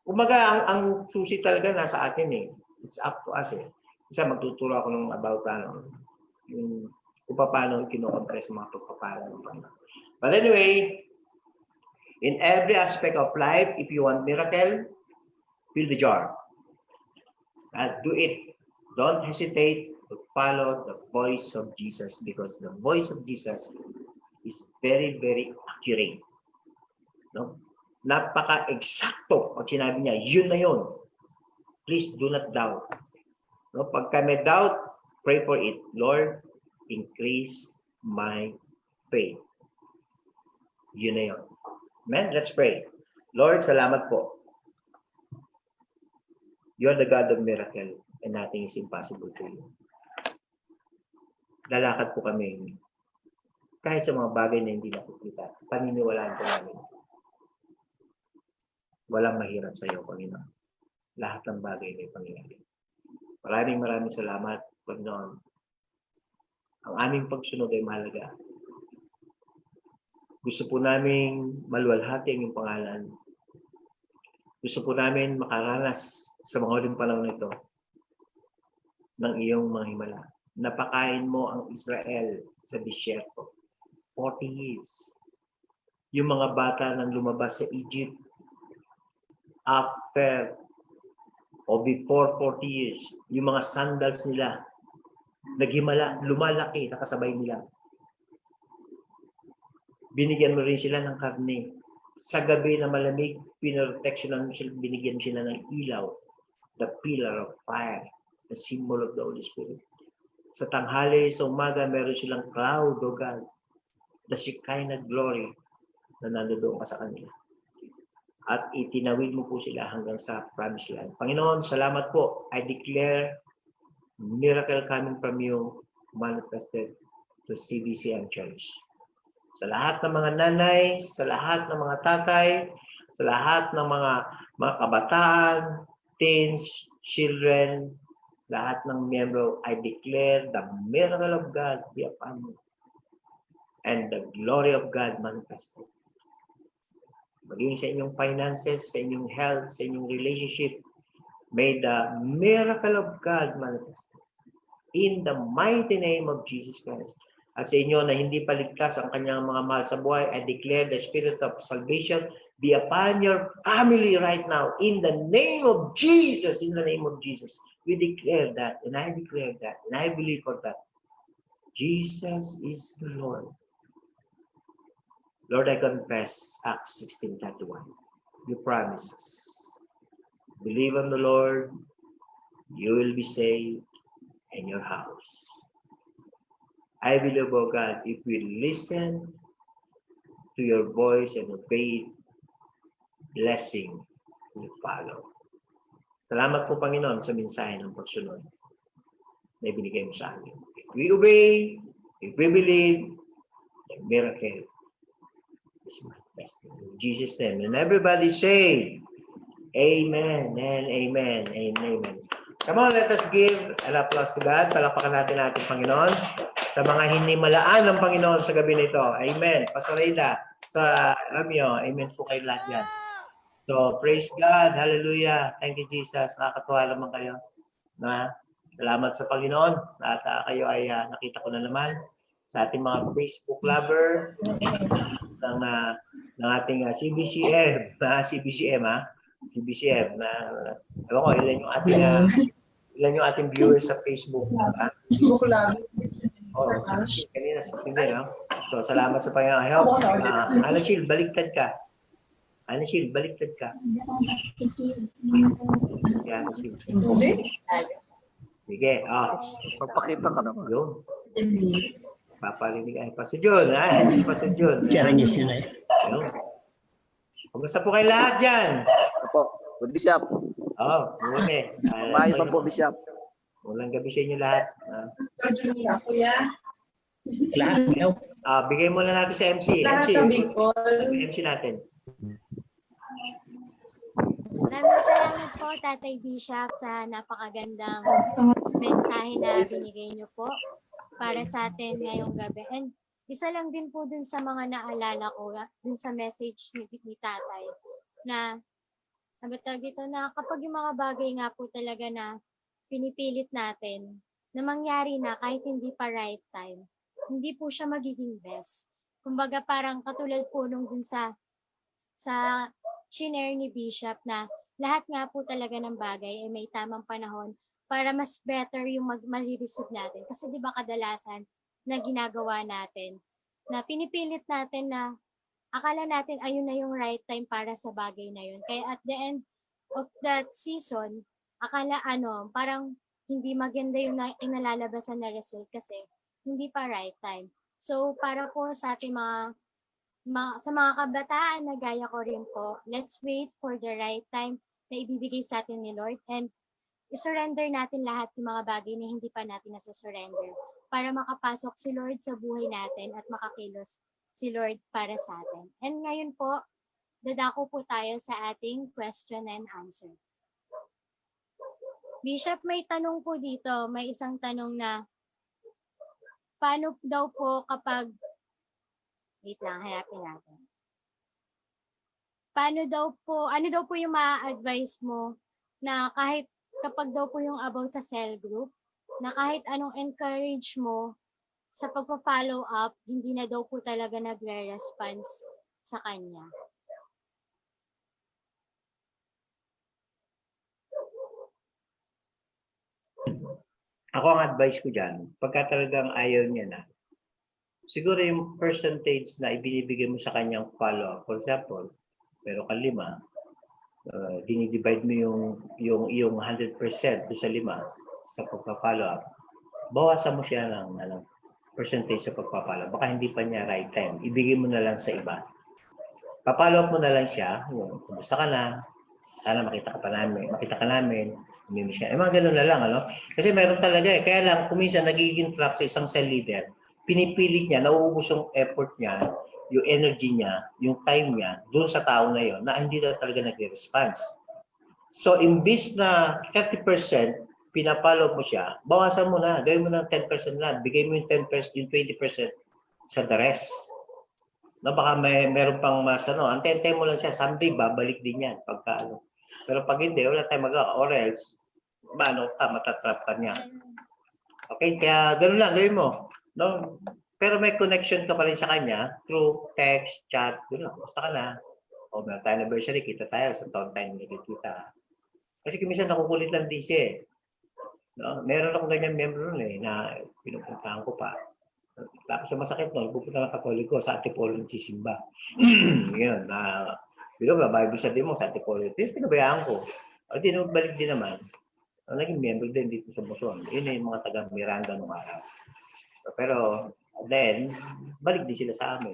umaga, ang susi talaga nasa atin eh. It's up to us eh. Isa, magtuturo ako ng about yung kung paano kino-compress mga pagpapala ng Panginoon. But anyway, in every aspect of life, if you want miracle, fill the jar. And do it. Don't hesitate to follow the voice of Jesus because the voice of Jesus is very, very accurate. No? Napaka-eksakto pag sinabi niya, yun na yun. Please do not doubt. No? Pagka may doubt, pray for it. Lord, increase my faith. Yun na yun. Amen? Let's pray. Lord, salamat po. You are the God of miracle and nothing is impossible to you. Lalakad po kami kahit sa mga bagay na hindi nakikita. Paniniwalaan po namin. Walang mahirap sa iyo, Panginoon. Lahat ng bagay may pangyayari. Maraming salamat, Panginoon. Ang aming pagsunod ay mahalaga. Gusto po namin maluwalhati ang iyong pangalan. Gusto po namin makaranas sa mga huling panahon nito ng iyong mga himala. Napakain mo ang Israel sa disyerto. 40 years. Yung mga bata nang lumabas sa Egypt after o before 40 years, yung mga sandals nila naghimala, lumalaki, nakasabay nila. Binigyan mo rin sila ng karne. Sa gabi na malamig, pinroteksyonan mo sila, binigyan sila ng ilaw, the pillar of fire, the symbol of the Holy Spirit. Sa tanghali, sa umaga, meron silang cloud, O God, the Shekinah glory na nandoon ka sa kanila. At itinawid mo po sila hanggang sa promised land. Panginoon, salamat po. I declare miracle coming from you manifested to CBCM Church. Sa lahat ng mga nanay, sa lahat ng mga tatay, sa lahat ng mga kabataan, teens, children, lahat ng miyembro, I declare the miracle of God be upon you and the glory of God manifested. Maging sa inyong finances, sa inyong health, sa inyong relationship, may the miracle of God manifested. In the mighty name of Jesus Christ. At sa inyo na hindi paligtas ang kanyang mga mahal sa buhay, I declare the spirit of salvation be upon your family right now. In the name of Jesus, in the name of Jesus. We declare that, and I declare that, and I believe for that. Jesus is the Lord. Lord, I confess Acts 16:31. You promise us. Believe on the Lord, you will be saved in your house. I believe, O God, if we listen to your voice and obey, blessing will follow. Salamat po, Panginoon, sa mensahe ng pagsunod na ibinigay mo sa amin. If we obey, if we believe, the miracle is manifesting. In Jesus' name. And everybody say, Amen and Amen and Amen. Come on, let us give an applause to God. Palakpakan natin ating Panginoon sa mga hinimalaan ng Panginoon sa gabi nito. Amen. Pastor Reyla, sa Ramyo, amen po kayo lahat yan. So, praise God. Hallelujah. Thank you, Jesus. Nakakatuwa naman kayo. Salamat sa Panginoon. At kayo ay nakita ko na naman sa ating mga Facebook lover ng ating CBCM. CBCM, CBCM. Alam ko, ilan yung ating viewers sa Facebook. Facebook lover. Oh, kanina sa TV, no? So, salamat sa Panginoon. I hope, Anashil, baliktad ka. Anashil, baliktad ka. Yan, Anashil. Sige, Magpakita ka naman. Yun. Paparinig ay Pastor John, Pastor John. Siya rin yun eh. Yun. Kumusta po kayo lahat dyan? Isa po. Good Bishop. Muli. Maayos pa po, Bishop. Walang gabi sa inyo lahat. Lahat daw. Bigay muna natin sa MC. MC natin. Maraming salamat po, Tatay Bishop, sa napakagandang mensahe na binigay niyo po. para sa atin ngayong gabi. And isa lang din po dun sa mga naalala ko, dun sa message ni tatay, na tawag dito, na kapag yung mga bagay nga po talaga na pinipilit natin na mangyari na kahit hindi pa right time, hindi po siya magiging best. Kumbaga parang katulad po nung dun sa shinare ni Bishop na lahat nga po talaga ng bagay ay may tamang panahon para mas better yung ma-receive natin. Kasi di ba kadalasan na ginagawa natin, na pinipilit natin na akala natin ayun na yung right time para sa bagay na yun. Kaya at the end of that season, akala parang hindi maganda yung inalalabasan na result kasi hindi pa right time. So para po sa ating sa mga kabataan na gaya ko rin po, let's wait for the right time na ibibigay sa atin ni Lord, and isurrender natin lahat ng mga bagay na hindi pa natin nasusurrender para makapasok si Lord sa buhay natin at makakilos si Lord para sa atin. And ngayon po, dadako po tayo sa ating question and answer. Bishop, may tanong po dito. May isang tanong na, paano daw po kapag, wait lang, hanapin natin. Ano daw po yung ma-advise mo na kahit kapag daw po yung about sa cell group, na kahit anong encourage mo sa pagpa-follow up, hindi na daw po talaga nagre-response sa kanya. Ako ang advice ko dyan, pagka talagang ayaw niya na, siguro yung percentage na ibinibigay mo sa kanyang follow-up, for example, pero ka 5, dinidivide mo yung 100% doon sa 5 sa pagpa-follow-up, bawasan mo siya ng percentage sa pagpa-follow-up. Baka hindi pa niya right time. Ibigay mo na lang sa iba. Pa-follow-up mo na lang siya, kumusta ka na, sana makita ka namin, umimiss ka. Mga ganun na lang, Kasi mayroon talaga Kaya lang, kung minsan nagiging trap sa isang cell leader, pinipilit niya, nauubos yung effort niya, yung energy niya, yung time niya, doon sa tao na yon na hindi na talaga nagre-response. So, imbis na 30%, pinapollow mo siya, bawasan mo na, gawin mo ng 10% lang, bigay mo yung 10%, yung 20% sa the rest. Baka meron pang mas antay mo lang siya, someday babalik din yan pagka Pero pag hindi, wala tayong magawa, or else, matatrap ka niya. Okay, kaya gano'n lang, gawin mo. No? Pero may connection ka pa rin sa kanya through text, chat, gano'n, basta ka na. O meron tayo anniversary, kita tayo, sa taon tayo nagkikita. Kasi minsan nakukulit lang din siya No? Meron akong ganyan member nun na pinupuntahan ko pa. Tapos sa masakit nun, pupunta ng Katoliko sa Antipolo ng Sisimba. Yun, babae sabi mo sa Antipolo, pinabayaan ko. O di balik din naman. Naging member din dito sa Buson. Yun yung mga taga Miranda nung araw. Pero then, balik din sila sa amin.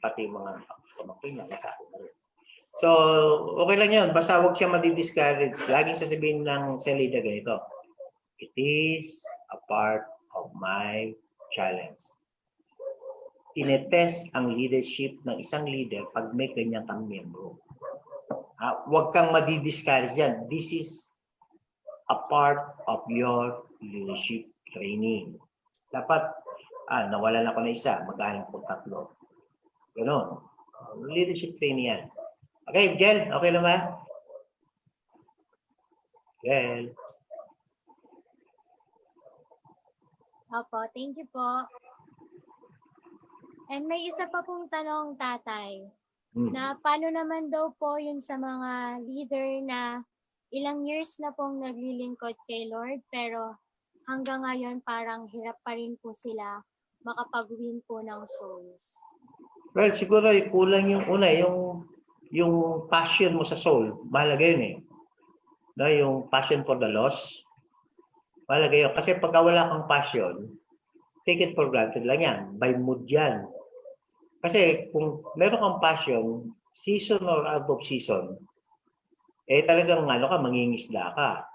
Pati yung mga pamangkin na sa akin na rin. So, okay lang yun. Basta huwag siya madi-discourage. Laging sasabihin ng leader ganito, it is a part of my challenge. Tinetest ang leadership ng isang leader pag may ganyan kang membro. Huwag kang madi-discourage dyan. This is a part of your leadership training. Dapat, nawalan ako na isa, magkain po 3. Ganon. Leadership training yan. Okay, Jel, okay naman? Jel. Opo, thank you po. And may isa pa pong tanong, tatay, na paano naman daw po yun sa mga leader na ilang years na pong naglilingkod kay Lord, pero hanggang ngayon parang hirap pa rin po sila makapag-win po ng souls. Well, siguro kulang yung una, yung passion mo sa soul. Mahalaga yun No, yung passion for the lost. Mahalaga yun. Kasi pagka wala kang passion, take it for granted lang yan. By mood yan. Kasi kung meron kang passion, season or out of season, talagang mangingisda ka.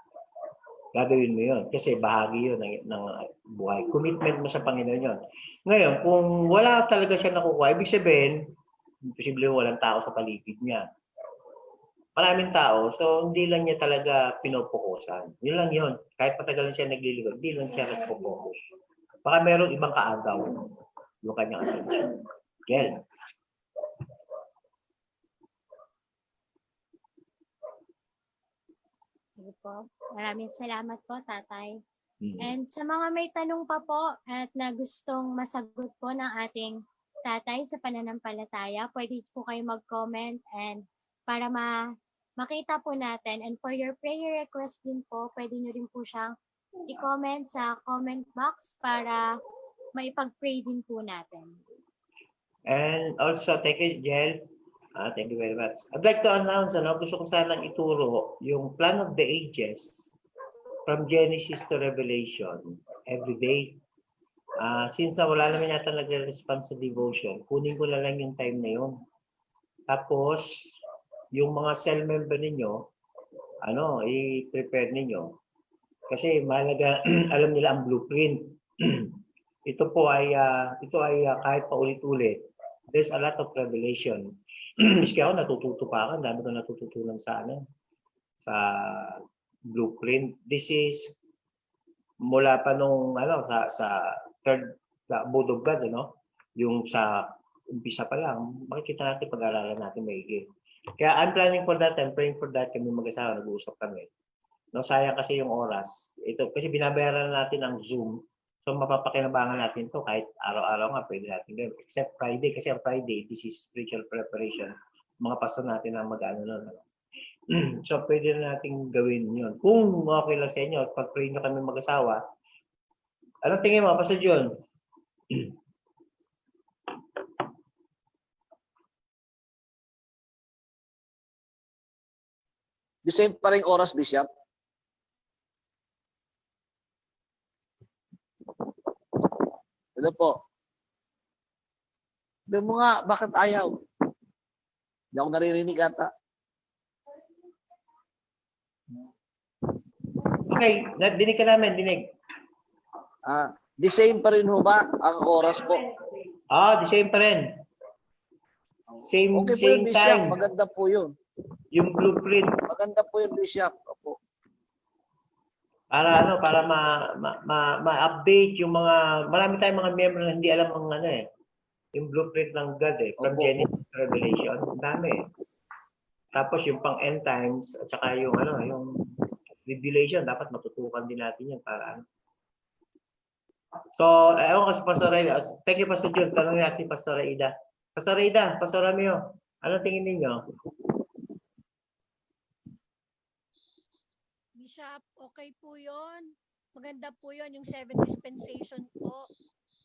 Gagawin mo yun. Kasi bahagi yun ng buhay. Commitment mo sa Panginoon yun. Ngayon, kung wala talaga siya nakukuha, ibig sabihin, posible walang tao sa paligid niya. Maraming tao, so hindi lang niya talaga pinopokusan. Yun lang yun. Kahit matagal na siya naglilingkod, hindi lang siya nagpo-focus. Baka merong ibang kaagaw yung kanyang attention. Gel. Sige po. Maraming salamat po, tatay. Hmm. And sa mga may tanong pa po at na gustong masagot po ng ating tatay sa pananampalataya, pwede po kayo mag-comment and para makita po natin. And for your prayer request din po, pwede nyo rin po siyang i-comment sa comment box para maipag-pray din po natin. And also, thank you, Jel. Thank you very much. I'd like to announce, gusto ko sanang ituro yung plan of the ages from Genesis to Revelation every day. Since wala naman yata nagre-respond sa devotion, kunin ko na lang yung time na yun. Tapos, yung mga cell member ninyo, i-prepare ninyo. Kasi mahalaga, alam nila ang blueprint. Ito ay kahit paulit-ulit, there's a lot of revelation. Miski ako natututo pa ako, dami ko natututunan sa blueprint. This is mula pa nung sa third Book of God, yung sa umpisa pa lang, makikita natin pag-aaralan natin maigi. Kaya I'm planning for that, I'm praying for that, kami mag-asawa, nag-uusap kami. Sayang kasi yung oras. Ito kasi binabayaran natin ang Zoom. So mapapakinabangan natin to kahit araw-araw nga pwede natin gawin. Except Friday, kasi ang Friday, this is spiritual preparation. Mga pastor natin ang mag-ano nun. So pwede na natin gawin yun. Kung okay lang sa inyo, pag-pray nyo kami mag-asawa, anong tingin mo, Pastor John? The same pa rin oras, Bishop. Ano po? Sabi mo nga, bakit ayaw? Hindi ako naririnig ata. Okay, dinig ka namin, dinig. The same pa rin ho ba ang oras po? The same pa rin. Same, Okay po same yun, Bishop. time. Maganda po yun. Yung blueprint. Maganda po yun, Bishop. Opo. Para ma-update yung mga, marami tayong mga member na hindi alam ang yung blueprint ng God from Opo. Genesis to Revelation, ang dami. Tapos yung pang end times at saka yung yung Revelation, dapat matutukan din natin yan para So, ewan ko si Pastor Aida. Thank you, Pastor John. Tanong natin si Pastor Aida. Pastor Aida, Pastor Ramio, ano tingin ninyo? Bishop, okay po yun. Maganda po yun, yung 7 dispensation po.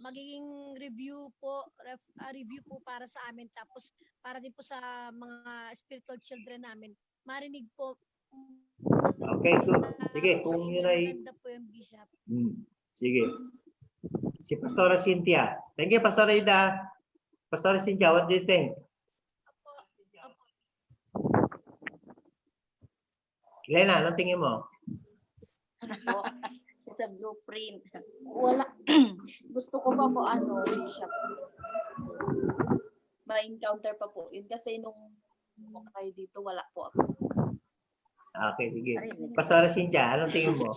Magiging review po para sa amin. Tapos para din po sa mga spiritual children namin. Marinig po. Okay, good. Sige, kung yun ay... Maganda po yung Bishop. Sige. Si Pastora Cynthia. Thank you, Pastora Ida. Pastora Cynthia, what do you think? Lena, anong tingin mo? Po, sa blueprint. Wala. Gusto ko pa po Bishop. Ma-encounter pa po. Yun kasi nung kayo dito, wala po ako. Okay, sige. Pastora Cynthia, anong tingin mo?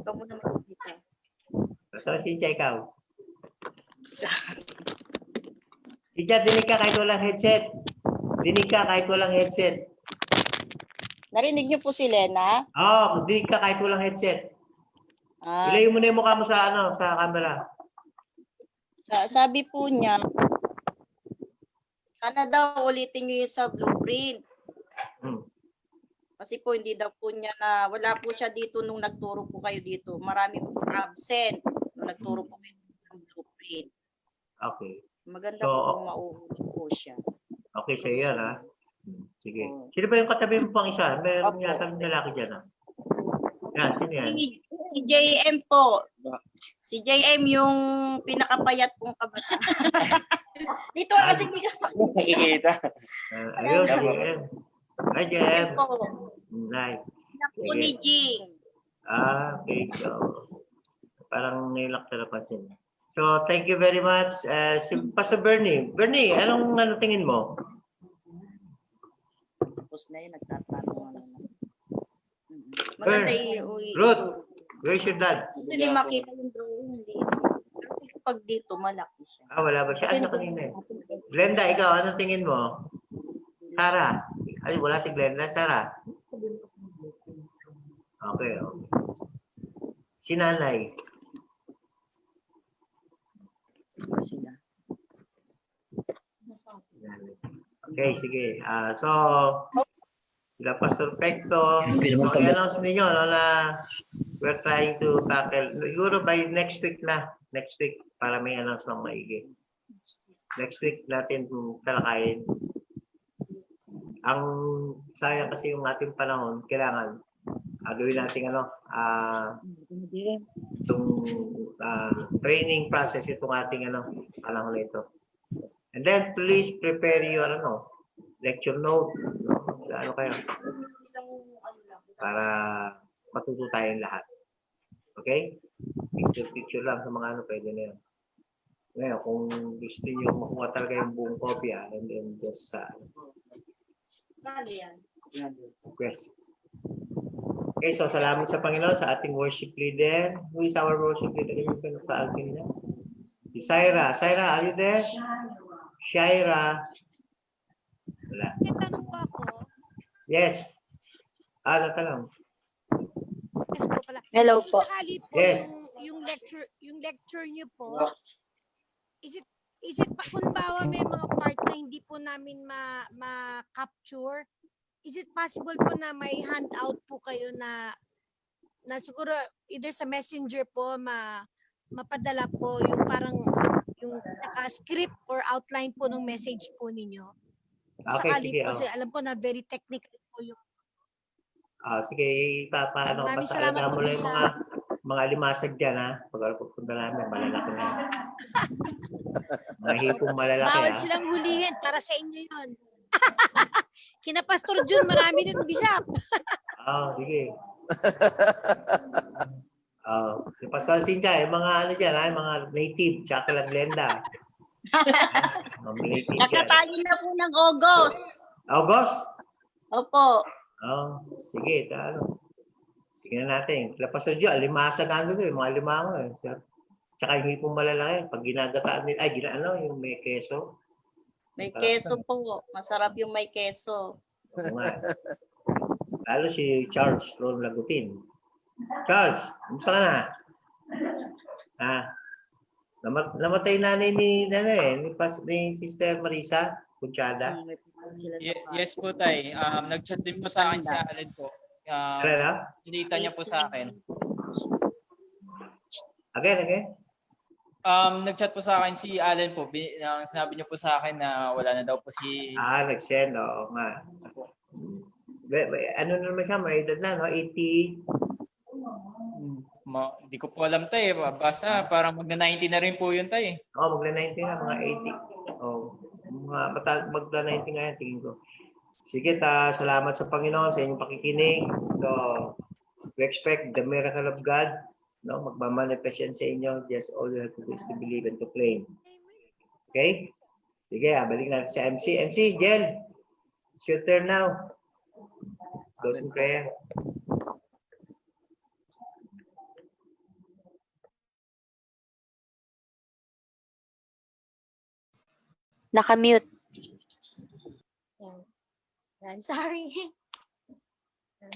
Ikaw muna magsalita. Pastora Cynthia, ikaw. Cynthia, dinig ka kahit walang headset. Dinig ka kahit walang headset. Narinig niyo po si Lena? Dinig ka kahit walang headset. Ah, Ilayo mo na yung mukha mo sa sa camera. sabi po niya, sana daw ulitin niyo yun sa blueprint. Kasi po hindi daw po niya wala po siya dito nung nagturo po kayo dito. Marami po absent nung nagturo po kayo ng blueprint. Okay. Maganda So, po kung mauulit po siya. Okay sa'yo yan, ha? Sige. Sino ba yung katabi mo pang isa? Meron Opo. yata ng lalaki dyan, ha? Yan, sino yan? Si JM po. Si JM yung pinakapayat pong kabataan. Dito kasi hindi ka Nakikita. Ayun, JM. Hi, JM. po. Hi. Po ni Jing. Okay. So, parang nilak na napansin. So, thank you very much. Si Pastor Bernie. Bernie, anong tingin mo? Tapos na yun, nagtatanong Maganda Ruth, where's your dad? Hindi makita yung drawing. Hindi. Pag dito, malaki siya. Wala ba siya? Ano kanina eh? Glenda, ikaw, anong tingin mo? Sarah. Ay, wala si Glenda. Sarah. Okay. Si nanay. Okay, sige. So, sila Pastor Pecto, i-announce ninyo no, na we're trying to tackle, siguro by next week para may announce ng maigi. Next week natin talakayin. Ang sayang kasi yung ating panahon, kailangan gawin natin itong training process itong ating panahon na ito. And then please prepare your lecture note. Ano kayo? Para matuto tayong lahat. Okay? Picture lang sa mga pwede na yun. Ngayon, kung gusto niyo makuha talaga yung buong kopya, and then just request. Okay, so salamat sa Panginoon, sa ating worship leader. Who is our worship leader? Yung pinagpaalkin niya. Si Syra. Syra, are you there? Shaira. Wala. May tanong po ako. Yes. Ano tanong? Yes po pala. Hello po. Kung sakali po Yes. yung lecture niyo po, is it pa kung bawa may mga part na hindi po namin ma-capture, is it possible po na may handout po kayo na siguro either sa messenger po mapadala po yung parang yung naka-script or outline po ng message po ninyo? Okay, Sakali sige. po, kasi alam ko na very technical po yung Sige, papaano Maraming basta salamat alagaan mo po, lang yung Bishop. mga limasag dyan, ha? Pag pupunta namin, malalaki na yan. Mga hipong malalaki, bawal ha? silang hulihin, para sa inyo yun. Kina Pastor Jun, marami din, Bishop. Sige. Si Pastor Cynthia, yung mga dyan, ha? Yung mga native, tsaka lang Glenda. Mga native dyan. Nakatali na po ng August. August? Opo. Sige, tingnan natin. Sila Pastor Joe, limasag mga limango eh. Tsaka yung hipong malalaki, pag ginagataan nila, yung may keso. May keso po. Masarap yung may keso. Oo nga. Lalo si Charles Ron Lagutin. Charles, kumusta ka na? Namatay nanay ni Sister Marisa Conchada. Yes po, Tay. Nag-chat din po sa akin si Allen po. Pinita niya po sa akin. Again? Nag-chat po sa akin si Allen po. Sinabi niya po sa akin na wala na daw po si... Nag-send. Oo nga. Ano naman siya? May edad na, no? 80? Hindi ko po alam, Tay. Basta parang magna-90 na rin po yun, Tay. Magna-90 na. Mga 80. Magna-90 nga yan, tingin ko. Sige, salamat sa Panginoon sa inyong pakikinig. So, we expect the miracle of God. No, magmamanifest yan sa inyo. Just all you have to do is to believe and to claim. Okay? Sige, balik natin sa MC. MC, Jen, it's your turn now. Closing prayer. Nakamute. Yan. Sorry.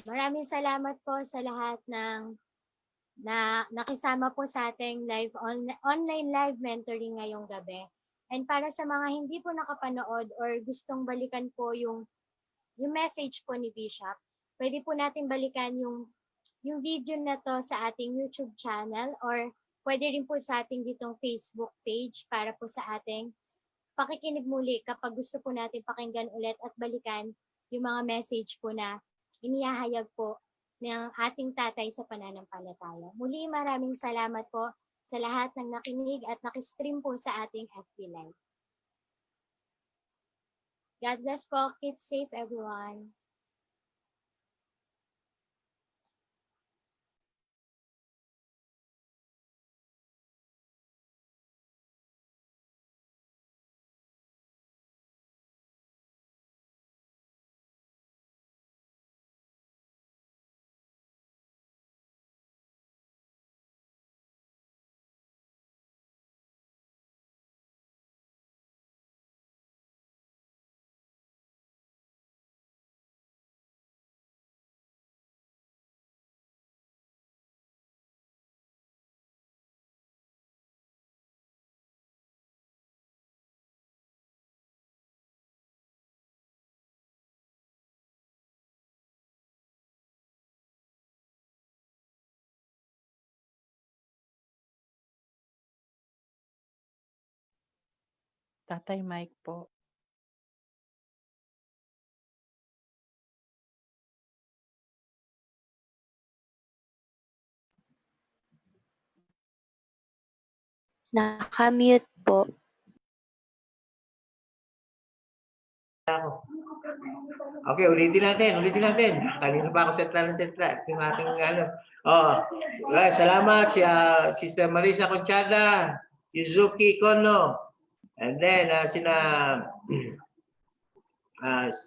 Maraming salamat po sa lahat ng nakisama po sa ating online live mentoring ngayong gabi. And para sa mga hindi po nakapanood or gustong balikan po yung message po ni Bishop, pwede po natin balikan yung video na to sa ating YouTube channel or pwede rin po sa ating ditong Facebook page para po sa ating pakikinig muli kapag gusto po natin pakinggan ulit at balikan yung mga message po na inihahayag po ng ating tatay sa pananampalataya. Muli, maraming salamat po sa lahat ng nakinig at nakistream po sa ating FB Live. God bless po. Keep safe, everyone. Tatay Mike po. Nakamute po. Okay, ulitin natin. Kanina pa ako setla. Yung aking ano. Oh, salamat si Sister Marisa Conchada, Yuzuki Kono, and then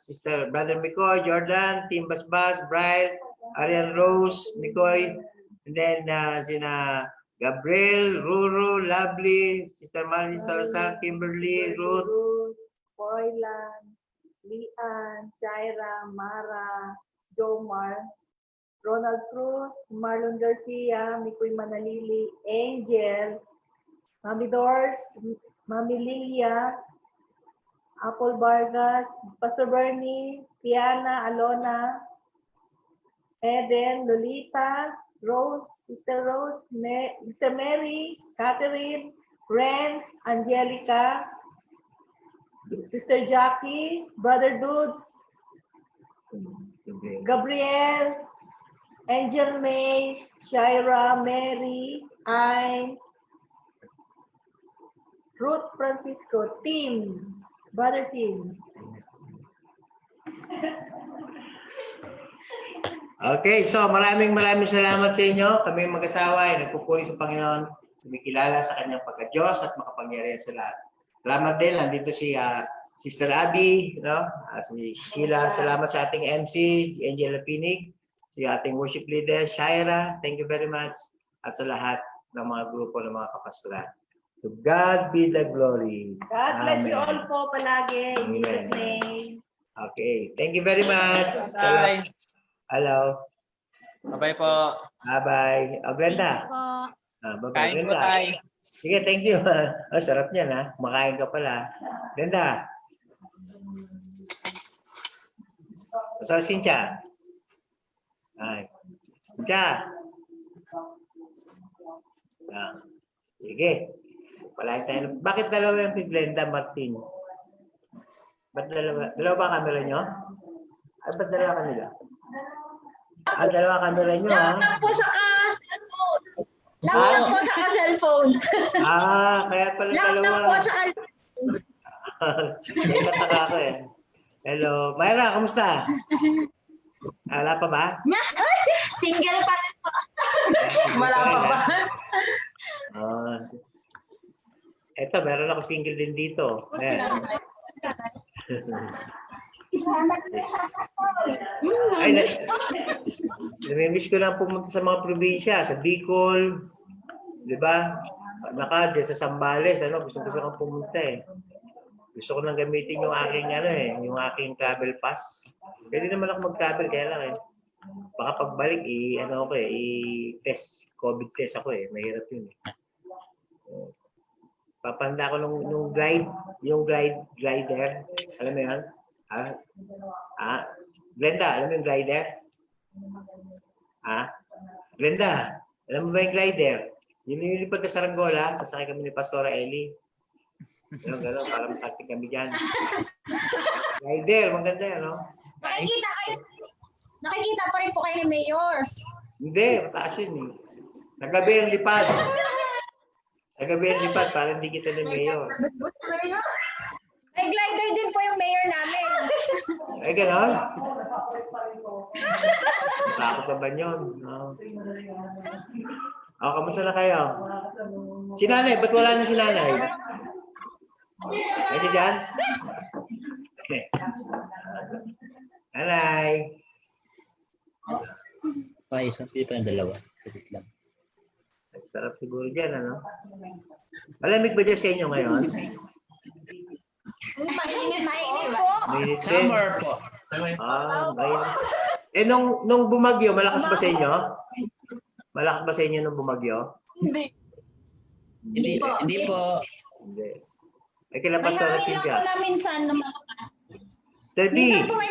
Sister Brother Mikoy, Jordan, Tim Basbas, Brian, Arian Rose, Mikoy, and then sina Gabriel, Ruru, Lovely, Sister Marie Salazar, Kimberly, Ruth, Boylan, Lian, Jaira, Mara, Jomar, Ronald Cruz, Marlon Garcia, Mikoy Manalili, Angel, Mami Doors, Mami Lilia, Apple Vargas, Pastor Bernie, Tiana, Alona, Eden, Lolita, Rose, Sister Rose, Sister Mary, Catherine, Renz, Angelica, Sister Jackie, Brother Dudes, Gabriel, Angel May, Shira, Mary, Ruth Francisco, Tim, Brother Tim. Okay, so maraming salamat sa inyo. Kami mag-asawa ay nagpupuri sa Panginoon, kumikilala sa kanyang pagka-Diyos at makapangyarihan sa lahat. Salamat din, nandito si Sister Abby, si Sheila. Salamat sa ating MC, Angela Pinig, si ating worship leader, Shaira. Thank you very much. At sa lahat ng mga grupo ng mga kapastoran. To God be the glory. God bless you all Amen. po palagi. In Jesus' Amen. name. Okay, thank you very much. Bye. Hello. Bye po. Bye-bye. Glenda. Bye-bye. Kain po Glenda. tayo. Sige, thank you. Sarap niyan ha. Kumakain ka pala. Glenda. Sa Cynthia. Ay. Cynthia. Sige. Palain tayo. Bakit dalawa yung kay Glenda Martin? Ba't dalawa? Dalawa ba camera nyo? Ay, ba't dalawa kanila? Dalawa camera nyo ha? Laptop po sa cellphone. Laptop po sa cellphone. Kaya pala dalawa. Laptop po sa Nataka ako eh. Hello. Mayra, kamusta? Wala pa ba? Single pa rin po. Wala pa ba? Eto, meron ako single din dito. Ayan. Ay, namimiss ko lang pumunta sa mga probinsya, sa Bicol, di ba? Dyan sa Zambales, gusto ko lang pumunta eh. Gusto ko lang gamitin yung aking yung aking travel pass. Pwede naman ako mag-travel kaya lang eh. Baka pagbalik i-test, COVID test ako eh. Mahirap yun eh. Papanda ko nung glider. Alam mo yan? Glenda, alam mo yung glider? Glenda, alam mo ba yung glider? Yung nilipad na Saranggola, sasakay kami ni Pastora Ellie. Gano'n, para makating kami dyan. Glider, maganda yan, no? Nakikita pa rin po kayo ni Mayor. Hindi, mataas yun eh. Sa gabi ang lipad. Para hindi kita ng Mayor. May glider din po yung Mayor namin. Ay, gano'n? Takot na ba yun? Kamusta na kayo? Si Nanay, ba't wala na si Nanay? Nandiyan dyan? Nanay. Isang pipa ng dalawa. Lang. Sarap siguro dyan, Malamig ba dyan sa inyo ngayon? Mainit po. Mainit din. Summer po. Mainit. Nung bumagyo, malakas ba sa inyo? Malakas ba sa inyo nung bumagyo? Hindi. Hindi po. Hindi. Ay, kailan pa sa Cynthia? May hangin lang po na minsan. Minsan po may